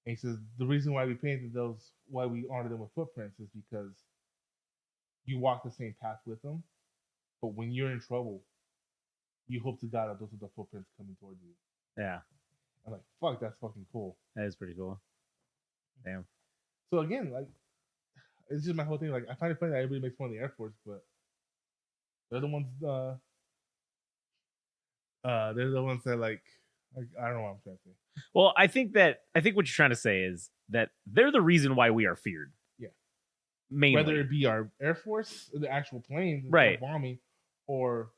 And he says the reason why we painted those, why we honor them with footprints, is because you walk the same path with them. But when you're in trouble, you hope to God that those are the footprints coming towards you. Yeah. I'm like, fuck, that's fucking cool. That is pretty cool. Damn. So again, like, it's just my whole thing. Like, I find it funny that everybody makes fun of the Air Force, but they're the ones. They're the ones that like I don't know what I'm trying to say. Well, I think what you're trying to say is that they're the reason why we are feared. Yeah. Mainly. Whether it be our Air Force, the actual planes, right, bombing, or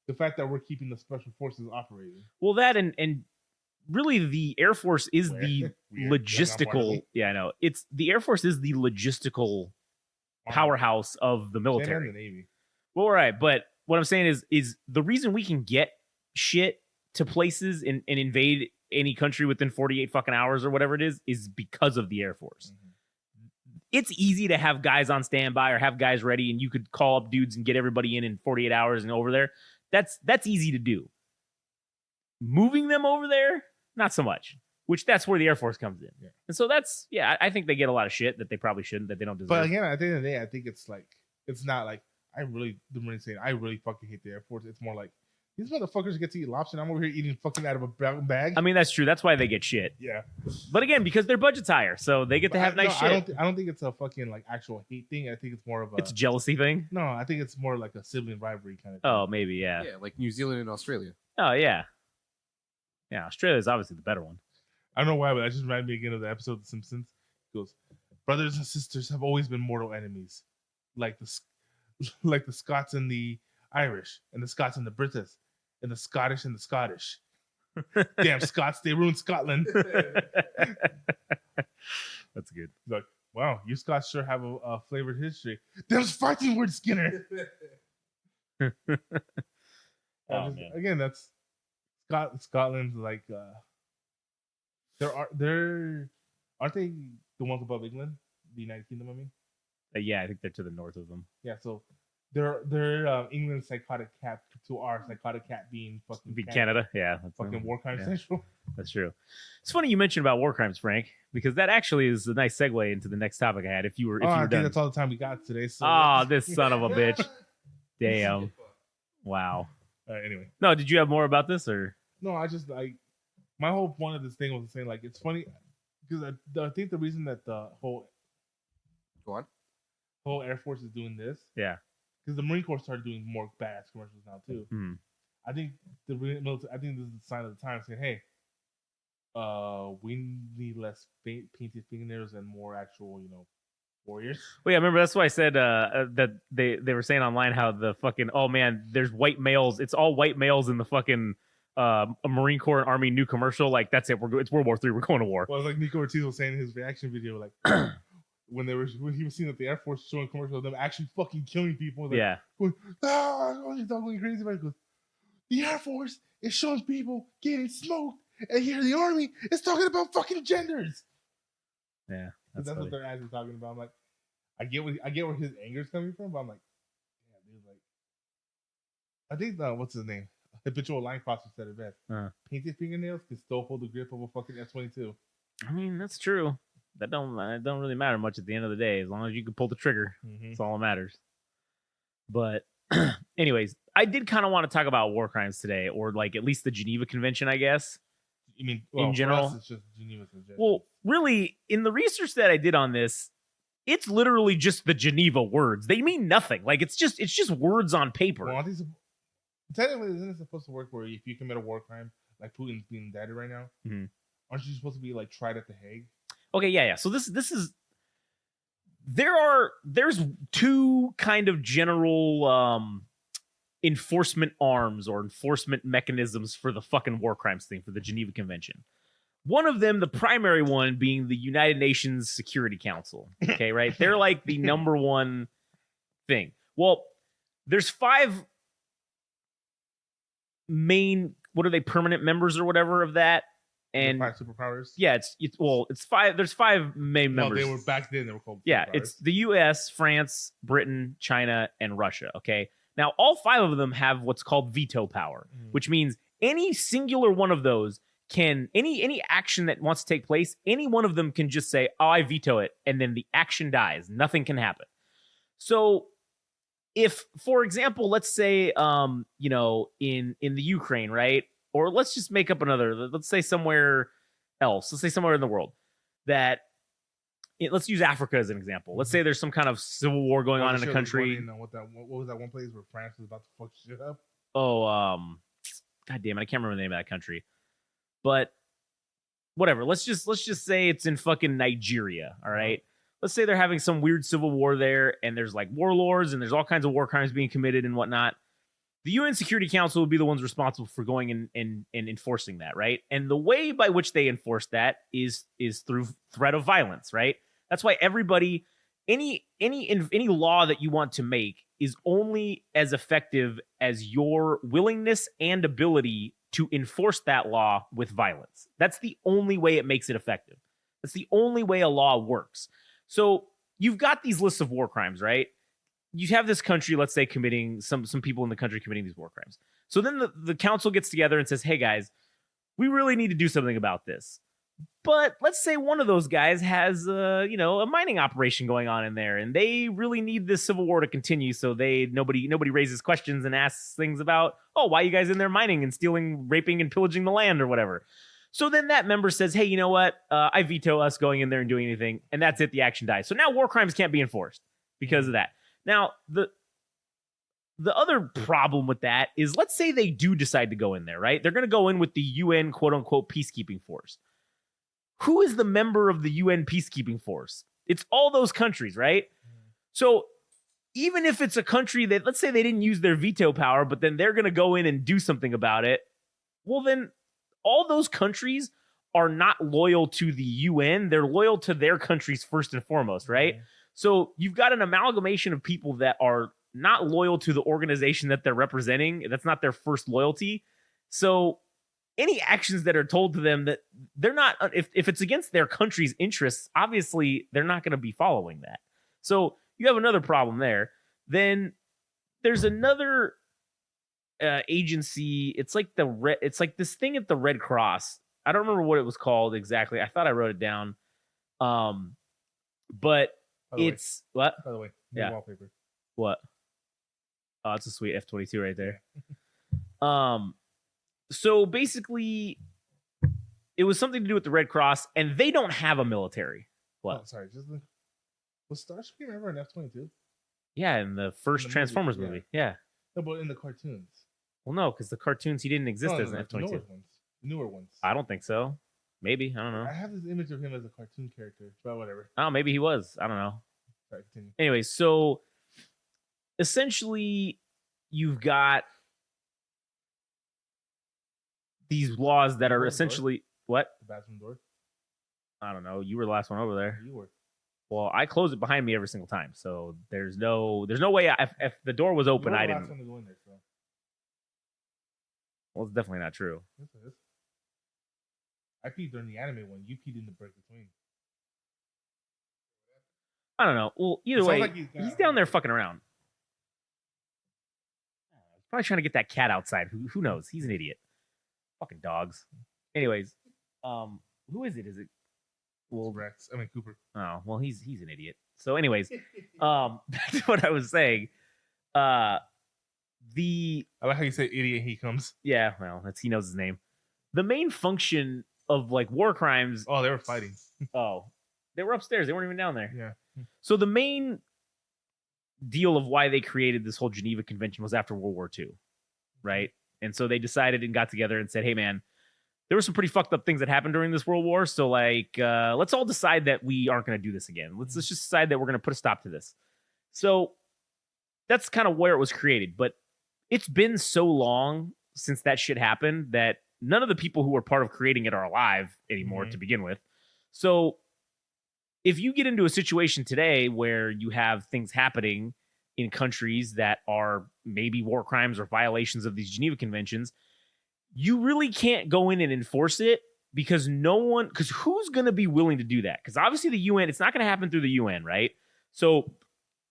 the fact that we're keeping the special forces operating. Well, that and really the Air Force is the logistical. Yeah, I know. It's the Air Force is the logistical powerhouse of the military. And the Navy. Well, right, but what I'm saying is the reason we can get shit to places and invade any country within 48 fucking hours or whatever it is because of the Air Force. It's easy to have guys on standby or have guys ready, and you could call up dudes and get everybody in 48 hours and over there. That's easy to do. Moving them over there, not so much. Which that's where the Air Force comes in. Yeah. And so that's, I think they get a lot of shit that they probably shouldn't, that they don't deserve. But again, at the end of the day, I think it's not like, the Marines saying, I really fucking hate the Air Force. It's more like, These motherfuckers get to eat lobster, and I'm over here eating fucking out of a brown bag. I mean, that's true. That's why they get shit. Yeah. But again, because their budget's higher, so they get to have nice shit. I don't think it's a fucking like actual hate thing. I think it's more of a. It's a jealousy thing. No, I think it's more like a sibling rivalry kind of. Oh, maybe, yeah. Yeah, like New Zealand and Australia. Oh, yeah. Yeah, Australia's obviously the better one. I don't know why, but that just reminded me again of the episode of The Simpsons. It goes, brothers and sisters have always been mortal enemies, like the Scots and the Irish, and the Scots and the British, and the Scottish and the Scottish. Damn Scots, they ruined Scotland. That's good. Like, wow, you Scots sure have a flavored history. Them's fighting words, Skinner. Man. Again, that's Scotland's like aren't they the ones above England, the United Kingdom? I mean, Yeah, I think they're to the north of them. yeah. So they're England's psychotic cat to our psychotic cat being fucking Canada. Yeah, that's fucking war crime yeah. central. That's true. It's funny you mentioned about war crimes, Frank, because that actually is a nice segue into the next topic I had. If you were I done. think that's all the time we got today. So This son of a bitch. Damn. Wow. Anyway, No, did you have more about this or? no, I just like my whole point of this thing was saying like it's funny because I think the reason that the whole Air Force is doing this, Yeah. because the Marine Corps started doing more badass commercials now too. Hmm. I think I think this is the sign of the time saying, hey, we need less painted fingernails and more actual, warriors. Well, yeah, remember that's why I said that they were saying online how the fucking there's white males. It's all white males in the fucking a Marine Corps and Army new commercial. Like that's it. It's World War III. We're going to war. Well, it's like Nico Ortiz was saying in his reaction video, like when he was seeing that the Air Force showing commercials of them actually fucking killing people. Like, Yeah. Going, he's not going crazy about it. He goes, the Air Force is showing people getting smoked, and here the Army is talking about fucking genders. Yeah. That's what they're actually talking about. I'm like, I get where his anger is coming from, but I'm like, yeah, dude, like, I think what's his name? Habitual line crosser said it best. Painted fingernails can still hold the grip of a fucking F-22. I mean, that's true. That don't really matter much at the end of the day, as long as you can pull the trigger. That's all that matters. But anyways, I did kind of want to talk about war crimes today, or like at least the Geneva Convention, I guess. You mean in general? For us, it's just Geneva Convention. Well, really, in the research that I did on this, it's literally just the Geneva words. They mean nothing. Like it's just words on paper. Well, technically, isn't it supposed to work where if you commit a war crime, like Putin's being indicted right now, aren't you supposed to be like tried at the Hague? Okay, yeah. So this is there's two kind of general enforcement arms or enforcement mechanisms for the fucking war crimes thing for the Geneva Convention. One of them, the primary one, being the United Nations Security Council. Okay, right? They're like the number one thing. Well, there's 5 main, what are they, permanent members or whatever of that? And 5 superpowers. Yeah, it's 5. There's 5 main members. No, they were back then. They were called. Yeah, it's the U.S., France, Britain, China, and Russia. Okay, now all 5 of them have what's called veto power, which means any singular one of those can any action that wants to take place, any one of them can just say, "Oh, I veto it," and then the action dies. Nothing can happen. So, if, for example, let's say, in the Ukraine, right? Or let's just make up another. Let's say somewhere else. Let's say somewhere in the world let's use Africa as an example. Let's say there's some kind of civil war going on in a country. What was that one place where France was about to fuck shit up? Oh, God damn it, I can't remember the name of that country. But whatever. Let's just say it's in fucking Nigeria. All right. Let's say they're having some weird civil war there, and there's like warlords, and there's all kinds of war crimes being committed and whatnot. The UN Security Council would be the ones responsible for going and enforcing that, right? And the way by which they enforce that is through threat of violence, right? That's why everybody, any law that you want to make is only as effective as your willingness and ability to enforce that law with violence. That's the only way it makes it effective. That's the only way a law works. So you've got these lists of war crimes, right? You have this country, let's say, committing some people in the country committing these war crimes. So then the council gets together and says, hey guys, we really need to do something about this. But let's say one of those guys has a mining operation going on in there, and they really need this civil war to continue, so nobody raises questions and asks things about, oh, why are you guys in there mining and stealing, raping, and pillaging the land or whatever. So then that member says, hey, you know what? I veto us going in there and doing anything, and that's it. The action dies. So now war crimes can't be enforced because of that. Now, the other problem with that is, let's say they do decide to go in there, right? They're going to go in with the UN quote-unquote peacekeeping force. Who is the member of the UN peacekeeping force? It's all those countries, right? So even if it's a country that, let's say they didn't use their veto power, but then they're going to go in and do something about it, well, then all those countries are not loyal to the UN. They're loyal to their countries first and foremost, right? Mm-hmm. So you've got an amalgamation of people that are not loyal to the organization that they're representing. That's not their first loyalty. So any actions that are told to them that they're not, if it's against their country's interests, obviously they're not going to be following that. So you have another problem there. Then there's another agency. It's like it's like this thing at the Red Cross. I don't remember what it was called exactly. I thought I wrote it down. But it's what? By the way, yeah. Wallpaper. What? Oh, it's a sweet F-22 right there. So basically, it was something to do with the Red Cross, and they don't have a military. What? Oh, sorry. Was Starscream ever an F-22? Yeah, in the first Transformers movie. Yeah. No, but in the cartoons. Well, no, because the cartoons, he didn't exist as an F-22. Newer ones. I don't think so. Maybe. I don't know. I have this image of him as a cartoon character, but whatever. Oh, maybe he was. I don't know. Sorry, continue. Anyway, so essentially, you've got these laws that are essentially what? The bathroom door. I don't know. You were the last one over there. You were. Well, I close it behind me every single time, so there's no way. If the door was open, I didn't. Last one to go in there, so. Well, it's definitely not true. Yes, it is. I peed during the anime one. You peed in the break between. I don't know. Well, either way, like he's down there fucking around. He's probably trying to get that cat outside. Who knows? He's an idiot. Fucking dogs. Anyways, who is it? Is it? Well, Rex. I mean Cooper. Oh, well, he's an idiot. So, anyways, back to what I was saying. I like how you say idiot. He comes. Yeah, well, he knows his name. The main function of like war crimes. Oh, they were fighting. Oh, they were upstairs. They weren't even down there. Yeah. So the main deal of why they created this whole Geneva Convention was after World War II, right? And so they decided and got together and said, hey, man, there were some pretty fucked up things that happened during this World War. So, like, let's all decide that we aren't going to do this again. Let's just decide that we're going to put a stop to this. So that's kind of where it was created. But it's been so long since that shit happened that none of the people who were part of creating it are alive anymore to begin with. So if you get into a situation today where you have things happening in countries that are maybe war crimes or violations of these Geneva Conventions, you really can't go in and enforce it because who's going to be willing to do that? Because obviously the UN, it's not going to happen through the UN, right? So,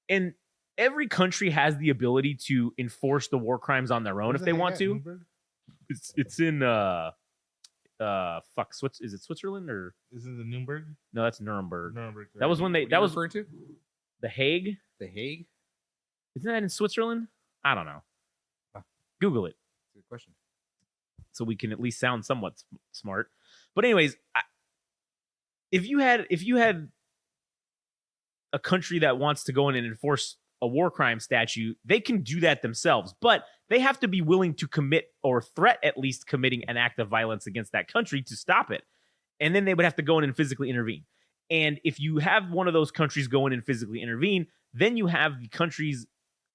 and every country has the ability to enforce the war crimes on their own if they want to. Nuremberg? It's in is it Switzerland or is it the Nuremberg? No, that's Nuremberg. Nuremberg. That was when that was referring to The Hague. The Hague. Isn't that in Switzerland? I don't know. Google it. Good question. So we can at least sound somewhat smart. But anyways, if you had a country that wants to go in and enforce a war crime statute, they can do that themselves, but they have to be willing to commit or threat at least committing an act of violence against that country to stop it. And then they would have to go in and physically intervene. And if you have one of those countries go in and physically intervene, then you have the countries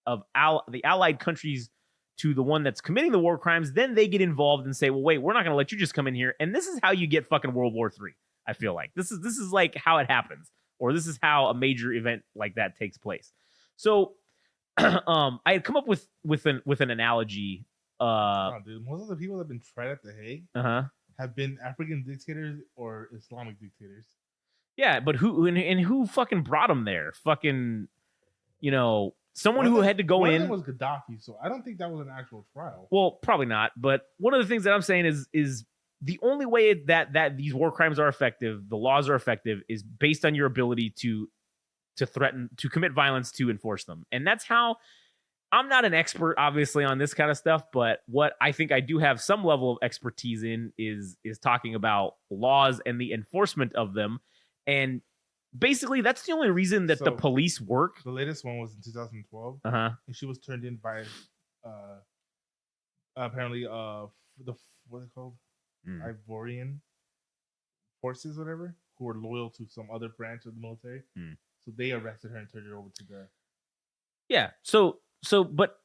of the allied countries to the one that's committing the war crimes. Then they get involved and say, well, wait, we're not going to let you just come in here. And this is how you get fucking World War III. I feel like this is like how it happens, or this is how a major event like that takes place. So I had come up with an analogy. Dude, most of the people that have been tried at The Hague have been African dictators or Islamic dictators. Yeah, but who fucking brought them there? Fucking, someone who had to go in. Was Gaddafi, so I don't think that was an actual trial. Well, probably not. But one of the things that I'm saying is the only way that these war crimes are effective, the laws are effective, is based on your ability to threaten, to commit violence, to enforce them. And that's how. I'm not an expert, obviously, on this kind of stuff, but what I think I do have some level of expertise in is talking about laws and the enforcement of them. And basically, that's the only reason that the police work. The latest one was in 2012, and she was turned in by apparently the what are they called, Ivorian forces, whatever, who were loyal to some other branch of the military. So they arrested her and turned her over to the. Yeah. But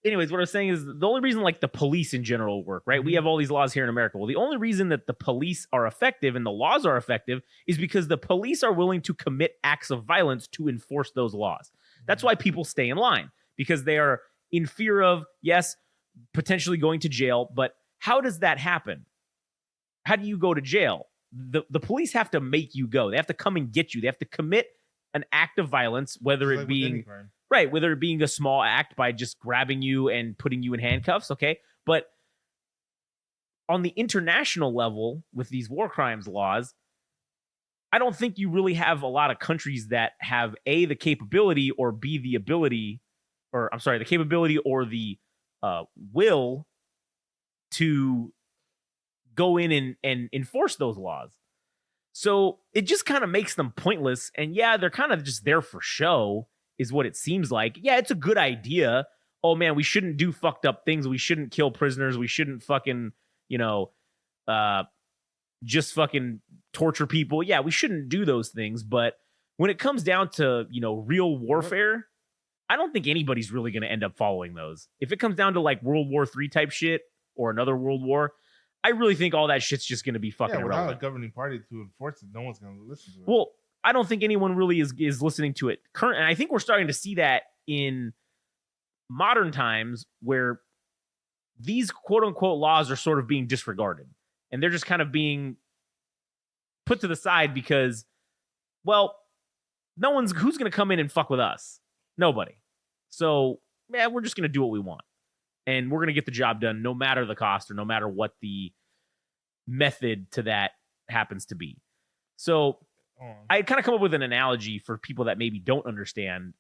anyways, what I was saying is the only reason like the police in general work, right? We have all these laws here in America. Well, the only reason that the police are effective and the laws are effective is because the police are willing to commit acts of violence to enforce those laws. That's why people stay in line, because they are in fear of, yes, potentially going to jail. But how does that happen? How do you go to jail? The police have to make you go. They have to come and get you. They have to commit an act of violence, whether it being right, whether it being a small act by just grabbing you and putting you in handcuffs, okay? But on the international level with these war crimes laws, I don't think you really have a lot of countries that have A, the capability, or B, the ability, or I'm sorry, the capability or the will to go in and enforce those laws. So it just kind of makes them pointless. And yeah, they're kind of just there for show, is what it seems like. Yeah, it's a good idea. Oh man, we shouldn't do fucked up things. We shouldn't kill prisoners. We shouldn't fucking, just fucking torture people. Yeah, we shouldn't do those things. But when it comes down to, real warfare, I don't think anybody's really going to end up following those. If it comes down to like World War III type shit or another world war, I really think all that shit's just going to be fucking irrelevant. Without a governing party to enforce it, no one's going to listen to it. Well, I don't think anyone really is listening to it current, and I think we're starting to see that in modern times where these quote unquote laws are sort of being disregarded, and they're just kind of being put to the side because, well, who's going to come in and fuck with us? Nobody. So, yeah, we're just going to do what we want. And we're going to get the job done no matter the cost or no matter what the method to that happens to be. So I kind of come up with an analogy for people that maybe don't understand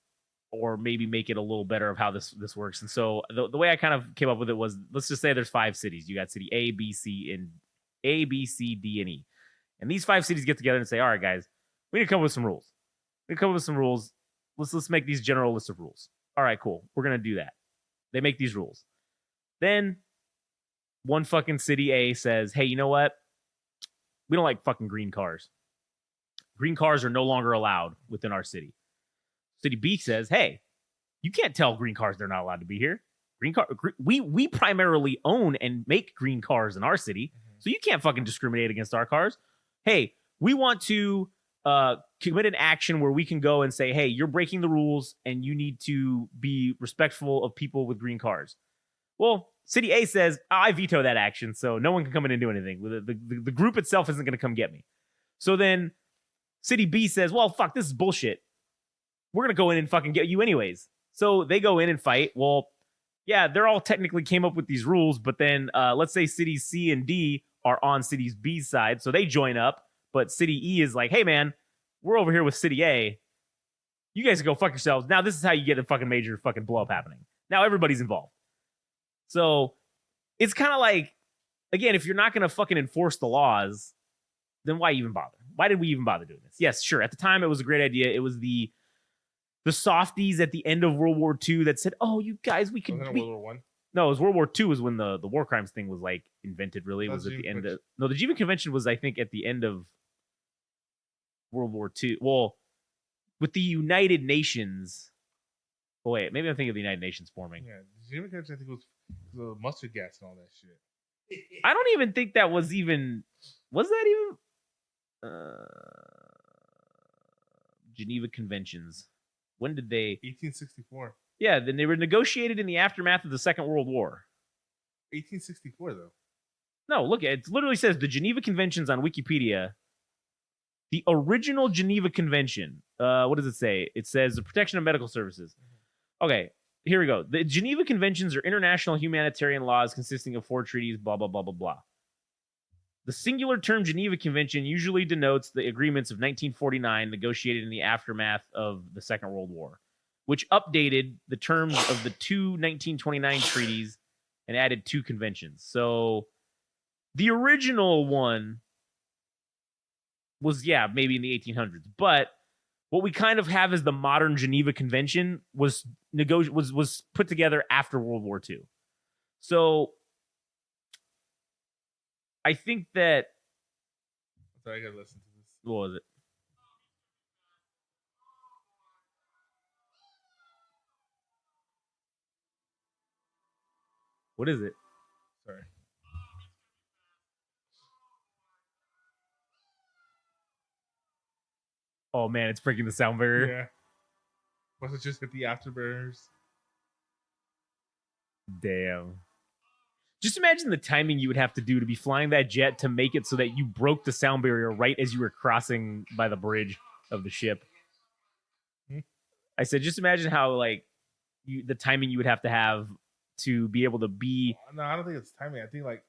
or maybe make it a little better of how this works. And so the way I kind of came up with it was, let's just say there's 5 cities. You got city A, B, C, D, and E. And these 5 cities get together and say, all right, guys, we need to come up with some rules. Let's make these general list of rules. All right, cool. We're going to do that. They make these rules. Then one fucking city A says, hey, you know what? We don't like fucking green cars. Green cars are no longer allowed within our city. City B says, hey, you can't tell green cars they're not allowed to be here. We primarily own and make green cars in our city, so you can't fucking discriminate against our cars. Hey, we want to commit an action where we can go and say, hey, you're breaking the rules and you need to be respectful of people with green cars. Well, City A says, I veto that action, so no one can come in and do anything. The group itself isn't going to come get me. So then City B says, well, fuck, this is bullshit. We're going to go in and fucking get you anyways. So they go in and fight. Well, yeah, they're all technically came up with these rules, but then let's say cities C and D are on cities B's side, so they join up, but City E is like, hey, man, we're over here with City A. You guys can go fuck yourselves. Now this is how you get a fucking major fucking blow up happening. Now everybody's involved. So it's kind of like, again, if you're not going to fucking enforce the laws, then why even bother? Why did we even bother doing this? Yes, sure. At the time, it was a great idea. It was the softies at the end of World War II that said, oh, you guys, we could... World War One? No, it was World War II was when the war crimes thing was like invented, really. It was at the end of... No, the Geneva Convention was, I think, at the end of World War II. Well, with the United Nations... Oh, wait, maybe I'm thinking of the United Nations forming. Yeah, the Geneva Convention, I think, was the mustard gas and all that shit. I don't even think that was even... Was that even... Geneva Conventions. When did they... 1864. Yeah, then they were negotiated in the aftermath of the Second World War. 1864, though. No, look, it literally says the Geneva Conventions on Wikipedia. The original Geneva Convention. What does it say? It says the protection of medical services. Okay, here we go. The Geneva Conventions are international humanitarian laws consisting of 4 treaties, blah, blah, blah, blah, blah. The singular term Geneva Convention usually denotes the agreements of 1949 negotiated in the aftermath of the Second World War, which updated the terms of the two 1929 treaties and added 2 conventions. So the original one was, maybe in the 1800s. But what we kind of have as the modern Geneva Convention was put together after World War II. So I think that... Sorry, I gotta listen to this. What was it? What is it? Sorry. Oh man, it's breaking the sound barrier. Yeah. Must have just hit the afterburners. Damn. Just imagine the timing you would have to do to be flying that jet to make it so that you broke the sound barrier right as you were crossing by the bridge of the ship. I said, just imagine how the timing you would have to be able to be. No, I don't think it's timing. I think because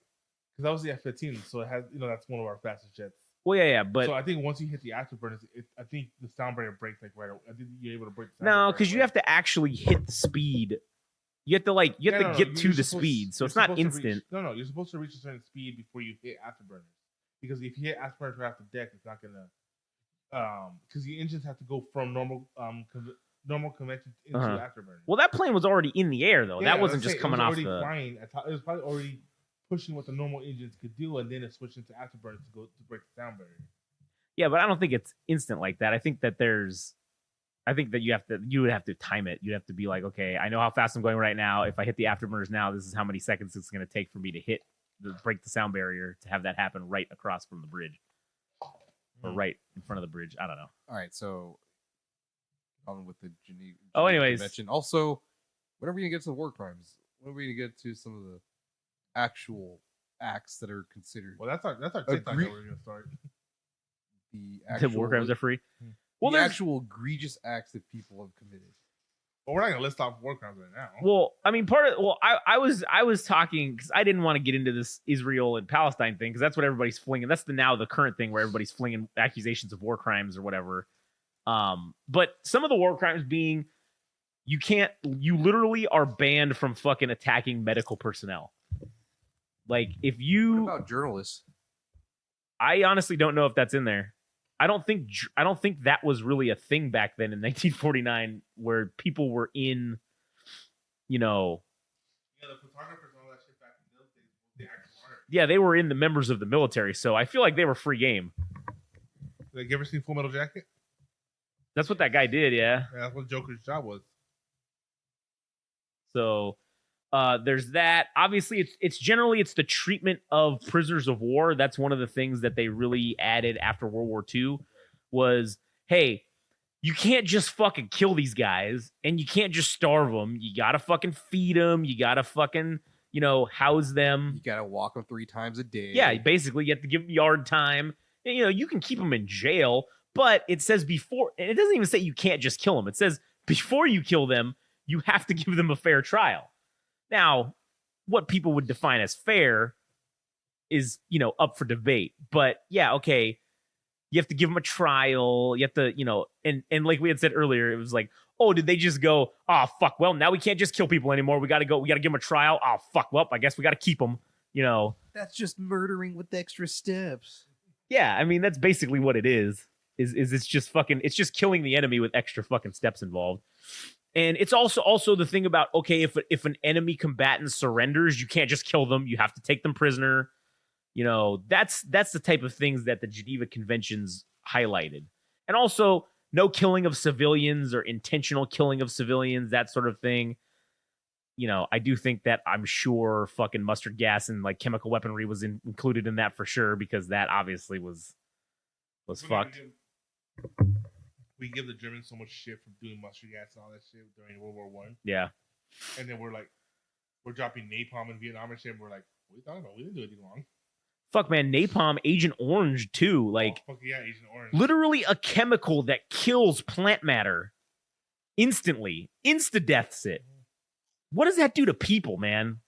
that was the F-15, so it has that's one of our fastest jets. Well, yeah, but so I think once you hit the afterburners, I think the sound barrier breaks right away. I think you're able to break the sound no, barrier because you have to actually hit the speed. You have to get to the speed, so it's not instant. You're supposed to reach a certain speed before you hit afterburners. Because if you hit afterburners right off the deck, it's not gonna because the engines have to go from normal convention into afterburners. Well, that plane was already in the air though. That wasn't just coming off the flying. It was probably already pushing what the normal engines could do, and then it switched into afterburners to break the sound barrier. Yeah, but I don't think it's instant like that. I think that you would have to time it. You'd have to be like, okay, I know how fast I'm going right now. If I hit the afterburners now, this is how many seconds it's going to take for me to break the sound barrier to have that happen right across from the bridge or right in front of the bridge. I don't know. All right, so on with the Geneva anyways. Convention. Also, when are we going to get to the war crimes? When are we going to get to some of the actual acts that are considered? Well, that's our TikTok that we're going to start. The war crimes are free. Well, the actual egregious acts that people have committed. Well, we're not gonna list off war crimes right now. Well, I mean, I was talking because I didn't want to get into this Israel and Palestine thing because that's what everybody's flinging. That's the current thing where everybody's flinging accusations of war crimes or whatever. But some of the war crimes being, you literally are banned from fucking attacking medical personnel. Like if you, what about journalists? I honestly don't know if that's in there. I don't think that was really a thing back then in 1949 where people were in, the photographers and all that shit back in those days. The actual art. Yeah, they were in the members of the military, so I feel like they were free game. Like, you ever seen Full Metal Jacket? That's what that guy did, yeah. Yeah, that's what Joker's job was. So there's that. Obviously, it's generally the treatment of prisoners of war. That's one of the things that they really added after World War II was, hey, you can't just fucking kill these guys and you can't just starve them. You gotta fucking feed them. You gotta fucking, house them. You gotta walk them 3 times a day. Yeah, basically, you have to give them yard time. And, you can keep them in jail, but it says before, and it doesn't even say you can't just kill them. It says before you kill them, you have to give them a fair trial. Now, what people would define as fair is, up for debate. But yeah, okay, you have to give them a trial. You have to, and like we had said earlier, it was like, oh, did they just go, oh, fuck, well, now we can't just kill people anymore. We got to give them a trial. Oh, fuck, well, I guess we got to keep them, That's just murdering with extra steps. Yeah, I mean, that's basically what it is it's just fucking, it's just killing the enemy with extra fucking steps involved. And it's also the thing about, okay, if an enemy combatant surrenders, you can't just kill them. You have to take them prisoner. That's the type of things that the Geneva Conventions highlighted. And also no killing of civilians or intentional killing of civilians, that sort of thing. I do think that I'm sure fucking mustard gas and like chemical weaponry was included in that for sure, because that obviously was fucked. We give the Germans so much shit for doing mustard gas and all that shit during World War One. Yeah. And then we're dropping napalm in Vietnam and shit. And we're like, what are you talking about? We didn't do anything wrong. Fuck, man, napalm, Agent Orange too. Like, fuck yeah, Agent Orange. Literally a chemical that kills plant matter instantly. Insta-deaths it. What does that do to people, man?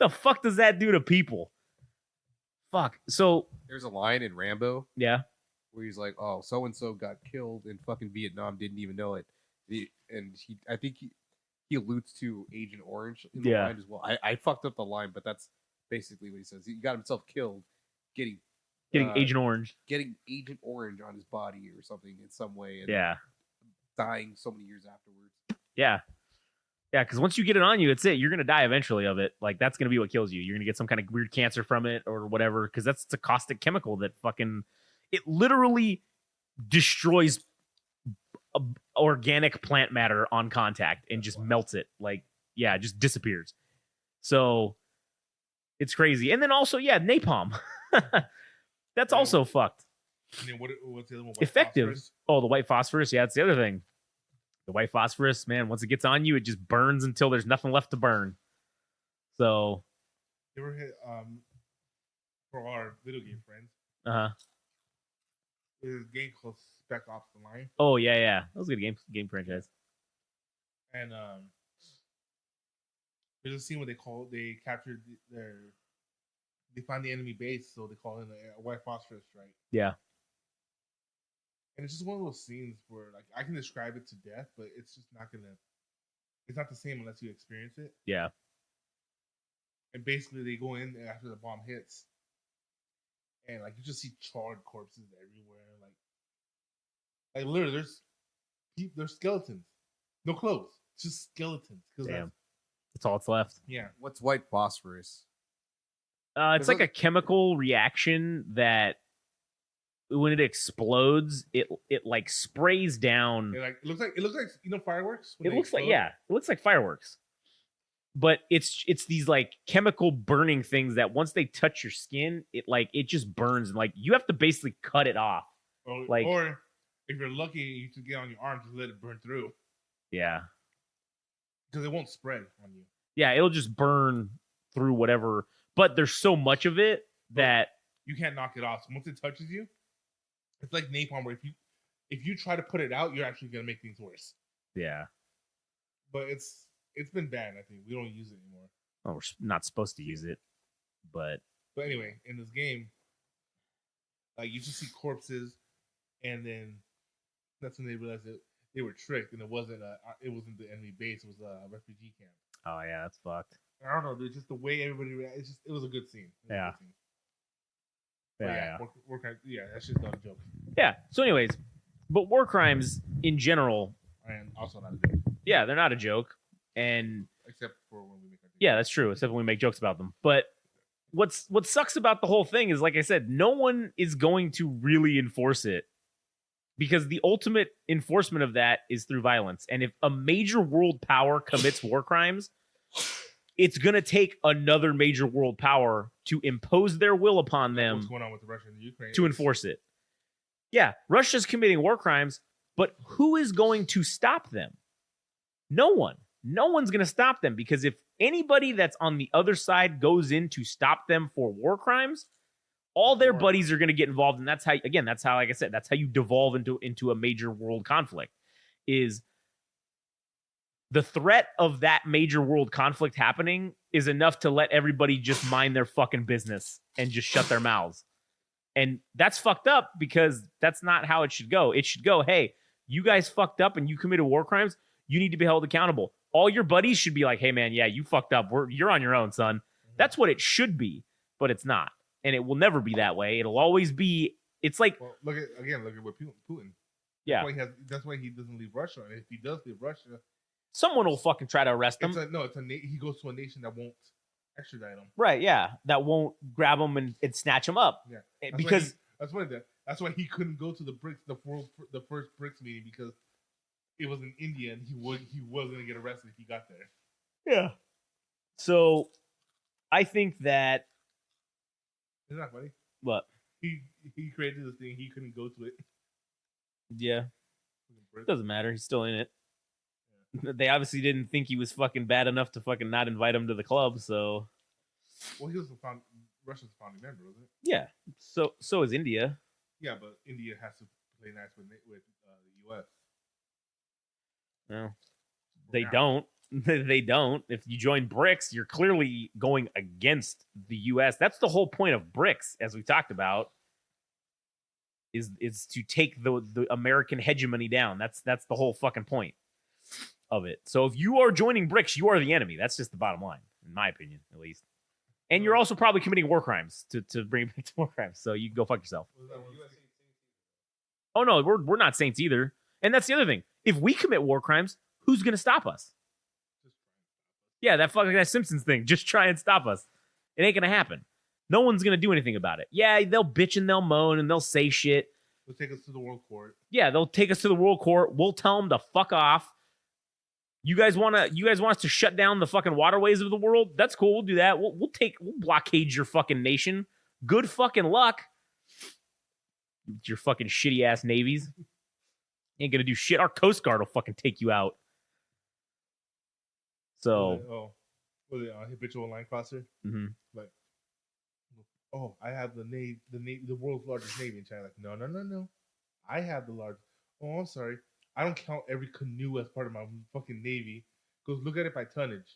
The fuck does that do to people? Fuck. So There's a line in Rambo yeah, where he's like, "Oh, so and so got killed in fucking Vietnam, didn't even know it," I think he alludes to Agent Orange in the Yeah. line as well. I fucked up the line, but that's basically what he says. He got himself killed, getting Agent Orange. getting Agent Orange on his body or something in some way, and Yeah. dying so many years afterwards. Yeah. Yeah, because once you get it on you, it's it. You're gonna die eventually of it. Like that's gonna be what kills you. You're gonna get some kind of weird cancer from it or whatever. Because that's a caustic chemical that fucking it literally destroys organic plant matter on contact and just melts it. Like yeah, it just disappears. So it's crazy. And then also yeah, napalm. That's also fucked. And then what's the other one? White Effective. phosphorus? Oh, the white phosphorus. Yeah, that's the other thing. The white phosphorus, man, once it gets on you, it just burns until there's nothing left to burn. So, You ever hit for our video game friends? uh-huh. There's a game called Spec Ops: The Line, Oh, yeah. That was a good game franchise. and there's a scene where they captured they find the enemy base, so they call in a white phosphorus strike. Yeah. And it's just one of those scenes where like I can describe it to death, but it's just not it's not the same unless you experience it. Yeah. And basically they go in after the bomb hits, and like you just see charred corpses everywhere. Like literally there's skeletons, no clothes, just skeletons. Damn. That's all that's left. Yeah. What's white phosphorus? It's like a chemical reaction that when it explodes, it like sprays down. It looks like fireworks. It looks like fireworks. But it's these like chemical burning things that once they touch your skin, it just burns and like you have to basically cut it off. Or if you're lucky, you can get on your arm to let it burn through. Yeah. Because it won't spread on you. Yeah, it'll just burn through whatever. But there's so much of it that you can't knock it off. So once it touches you, it's like napalm where if you try to put it out, you're actually gonna make things worse. Yeah. But it's been banned, I think. We don't use it anymore. Oh, we're not supposed to use it. But anyway, in this game, like you just see corpses, and then that's when they realized that they were tricked, and it wasn't the enemy base; it was a refugee camp. Oh yeah, that's fucked. I don't know, dude. Just the way everybody reacted, it was a good scene. Yeah. Yeah. That's just not a joke. Yeah. So, anyways, but war crimes in general, And also not a joke. yeah, they're not a joke. And Except for when we make our yeah, that's true. Except when we make jokes about them. But what sucks about the whole thing is, like I said, no one is going to really enforce it because the ultimate enforcement of that is through violence. And if a major world power commits war crimes, it's going to take another major world power to impose their will upon them. What's going on with Russia and Ukraine to enforce it. Yeah, Russia's committing war crimes, but who is going to stop them? No one. No one's going to stop them because if anybody that's on the other side goes in to stop them for war crimes, all their buddies are going to get involved. And that's how, like I said, that's how you devolve into a major world conflict is the threat of that major world conflict happening is enough to let everybody just mind their fucking business and just shut their mouths. And that's fucked up because that's not how it should go. It should go, hey, you guys fucked up and you committed war crimes. You need to be held accountable. All your buddies should be like, hey, man, yeah, you fucked up. You're on your own, son. That's what it should be, but it's not. And it will never be that way. It'll always be, it's like. Well, look at what Putin. Yeah. That's why he doesn't leave Russia. And if he does leave Russia, someone will fucking try to arrest him. He goes to a nation that won't extradite him. Right, yeah. That won't grab him and snatch him up. Yeah. That's why he couldn't go to the first BRICS meeting because it was in India and he was going to get arrested if he got there. Yeah. So I think that. Isn't that funny? What? He created this thing. He couldn't go to it. Yeah. It doesn't matter. He's still in it. Yeah. They obviously didn't think he was fucking bad enough to fucking not invite him to the club, so. Well, he was Russia's founding member, wasn't it? Yeah. So is India. Yeah, but India has to play nice with the U.S. No. They don't. They don't. If you join BRICS, you're clearly going against the U.S. That's the whole point of BRICS, as we talked about, is to take the American hegemony down. That's the whole fucking point of it. So if you are joining BRICS, you are the enemy. That's just the bottom line, in my opinion, at least. And you're also probably committing war crimes to bring it back to war crimes. So you can go fuck yourself. Oh no, we're not saints either. And that's the other thing. If we commit war crimes, who's gonna stop us? Yeah, that Simpsons thing. Just try and stop us. It ain't gonna happen. No one's gonna do anything about it. Yeah, they'll bitch and they'll moan and they'll say shit. They'll take us to the World Court. Yeah, they'll take us to the World Court. We'll tell them to fuck off. You guys want us to shut down the fucking waterways of the world? That's cool. We'll do that. We'll blockade your fucking nation. Good fucking luck. Your fucking shitty ass navies ain't gonna do shit. Our Coast Guard will fucking take you out. So, was it habitual line crosser? Mm-hmm. Like, I have the world's largest navy in China. Like, no. I have the largest. Oh, I'm sorry. I don't count every canoe as part of my fucking navy. Because look at it by tonnage.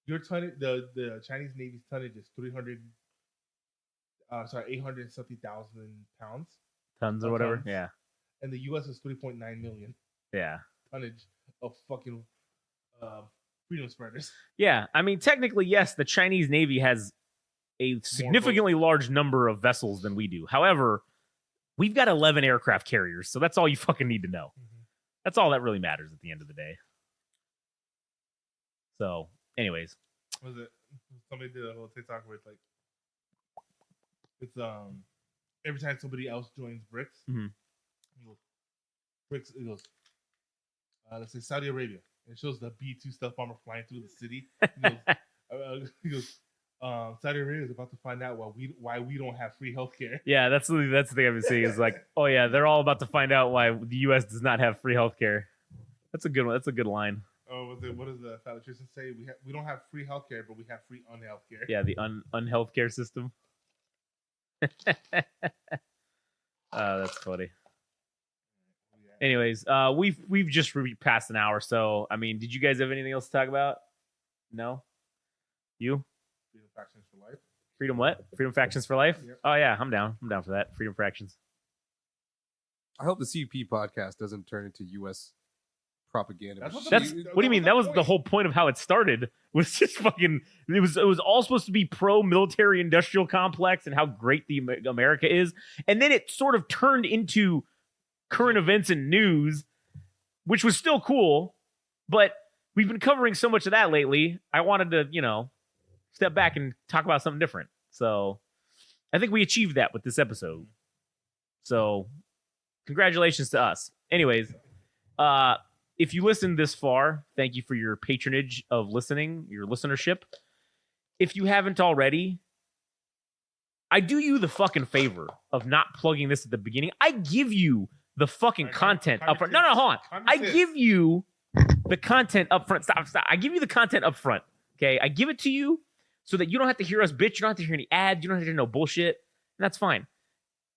Your tonnage, the Chinese Navy's tonnage is 800 and something thousand pounds. Tons or whatever. Tons. Yeah. And the U.S. is 3.9 million. Yeah. Tonnage of fucking freedom spreaders. Yeah. I mean, technically, yes, the Chinese Navy has a significantly large number of vessels than we do. However, we've got 11 aircraft carriers, so that's all you fucking need to know. Mm-hmm. That's all that really matters at the end of the day. So, anyways. Was it somebody did a whole TikTok where it's like, it's every time somebody else joins BRICS, mm-hmm. BRICS, it goes, let's say Saudi Arabia. It shows the B-2 stealth bomber flying through the city. He goes, Saudi Arabia is about to find out why we don't have free healthcare. Yeah, that's the thing I've been seeing is like, oh yeah, they're all about to find out why the U.S. does not have free healthcare. That's a good one. That's a good line. Oh, what does the electrician say? We don't have free healthcare, but we have free unhealthcare. Yeah, the unhealthcare system. That's funny. Anyways, we've just passed an hour, so I mean, did you guys have anything else to talk about? No? You? Freedom Factions for Life. Freedom what? Freedom Factions for Life? Yep. Oh yeah, I'm down. I'm down for that. Freedom Factions. I hope the CP podcast doesn't turn into U.S. propaganda. What do you mean? That was the whole point of how it started. Was just fucking. It was all supposed to be pro military industrial complex and how great the America is, and then it sort of turned into current events and news, which was still cool, but we've been covering so much of that lately. I wanted to, step back and talk about something different. So I think we achieved that with this episode. So congratulations to us. Anyways, if you listened this far, thank you for your patronage of listening, your listenership. If you haven't already, I do you the fucking favor of not plugging this at the beginning. I give you the fucking content up front. No, hold on. I give you the content up front. Stop. I give you the content up front. Okay? I give it to you so that you don't have to hear us bitch. You don't have to hear any ads. You don't have to hear no bullshit. And that's fine.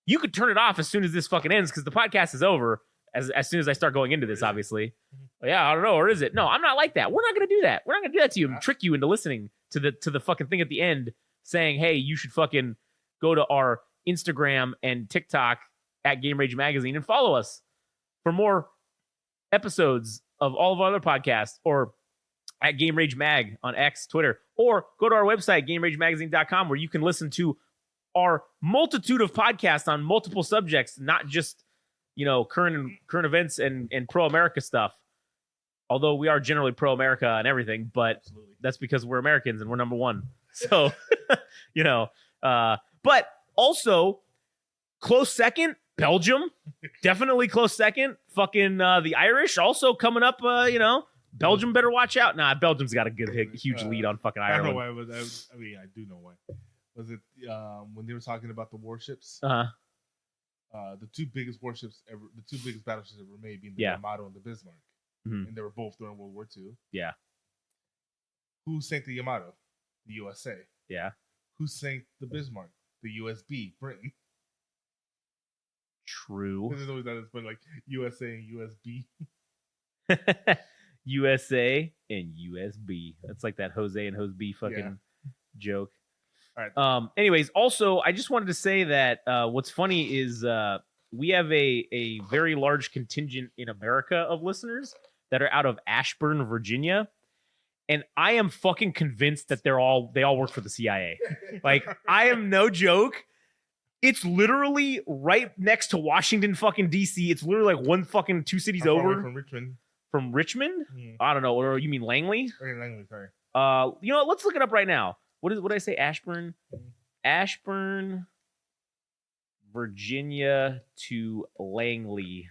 You could turn it off as soon as this fucking ends because the podcast is over as soon as I start going into this, obviously. Yeah, I don't know. Or is it? No, I'm not like that. We're not going to do that. We're not going to do that to you and trick you into listening to the fucking thing at the end saying, hey, you should fucking go to our Instagram and TikTok at Game Rage Magazine and follow us for more episodes of all of our other podcasts, or at Game Rage Mag on X, Twitter, or go to our website, GameRageMagazine.com, where you can listen to our multitude of podcasts on multiple subjects, not just, current events and pro-America stuff. Although we are generally pro-America and everything, but that's because we're Americans and we're number one. So, but also close second, Belgium, definitely close second. Fucking the Irish also coming up. Belgium better watch out. Nah, Belgium's got a huge lead on fucking Ireland. I don't know why. I do know why. Was it when they were talking about the warships? The two biggest warships ever, the two biggest battleships ever made, being the Yamato and the Bismarck, and they were both during World War II. Yeah. Who sank the Yamato? The USA. Yeah. Who sank the Bismarck? The USB, Britain. True. There's always that. It's been like USA and USB. USA and USB. That's like that Jose and Jose B fucking joke. All right. Anyways, also, I just wanted to say that what's funny is we have a very large contingent in America of listeners that are out of Ashburn, Virginia. And I am fucking convinced that they all work for the CIA. Like, I am no joke. It's literally right next to Washington fucking DC. It's literally like one fucking 2 cities How far away over from Richmond. from Richmond. Yeah. I don't know. Or you mean Langley? Langley, sorry. You know what? Let's look it up right now. What did I say? Ashburn, Virginia to Langley,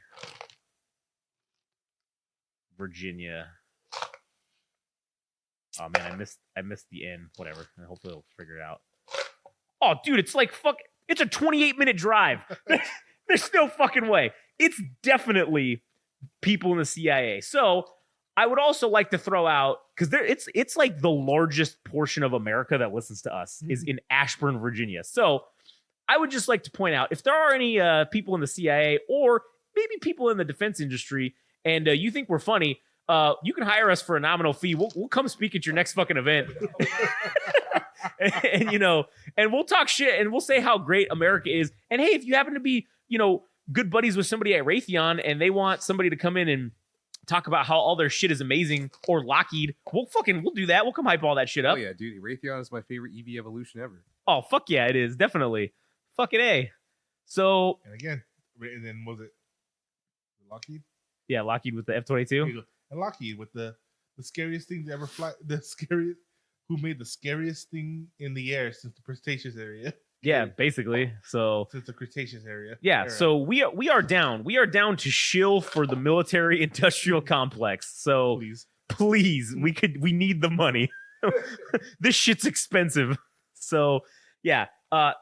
Virginia. Oh man, I missed the N. Whatever. Hopefully they'll figure it out. Oh, dude, it's like it's a 28-minute drive. There's no fucking way. It's definitely people in the CIA. So I would also like to throw out, because it's like the largest portion of America that listens to us is in Ashburn, Virginia. So I would just like to point out, if there are any people in the CIA or maybe people in the defense industry, and you think we're funny, you can hire us for a nominal fee. We'll come speak at your next fucking event. and we'll talk shit and we'll say how great America is. And hey, if you happen to be, good buddies with somebody at Raytheon and they want somebody to come in and talk about how all their shit is amazing, or Lockheed, we'll do that. We'll come hype all that shit up. Oh yeah, dude, Raytheon is my favorite EV evolution ever. Oh fuck yeah, it is definitely fucking A. So And again, and then was it Lockheed? Yeah, Lockheed with the F-22. And Lockheed with the scariest thing to ever fly. Who made the scariest thing in the air since the Cretaceous area? Yeah, basically. So since the Cretaceous area. Yeah, era. so we are down. We are down to shill for the military industrial complex. So please, we need the money. This shit's expensive. So yeah.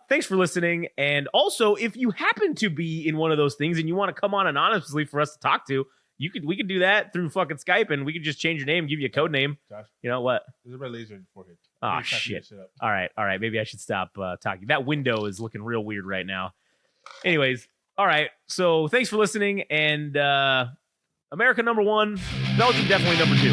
Thanks for listening. And also, if you happen to be in one of those things and you want to come on anonymously for us to talk to, we could do that through fucking Skype, and we could just change your name, give you a code name. Josh, you know what? There's a red laser in your forehead. Oh shit! All right. Maybe I should stop talking. That window is looking real weird right now. Anyways, all right. So thanks for listening, and America number 1, Belgium definitely number 2.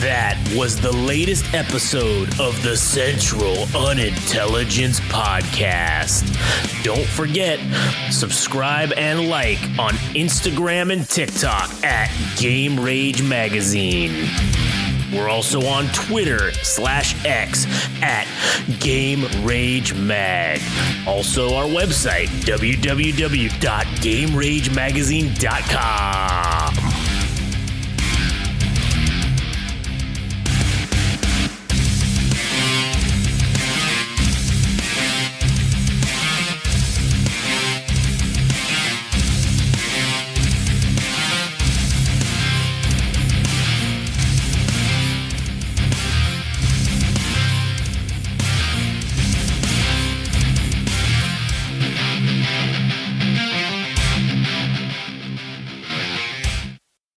That was the latest episode of the Central Unintelligence Podcast. Don't forget, subscribe and like on Instagram and TikTok at Game Rage Magazine. We're also on Twitter/X at Game Rage Mag. Also our website, www.GameRageMagazine.com.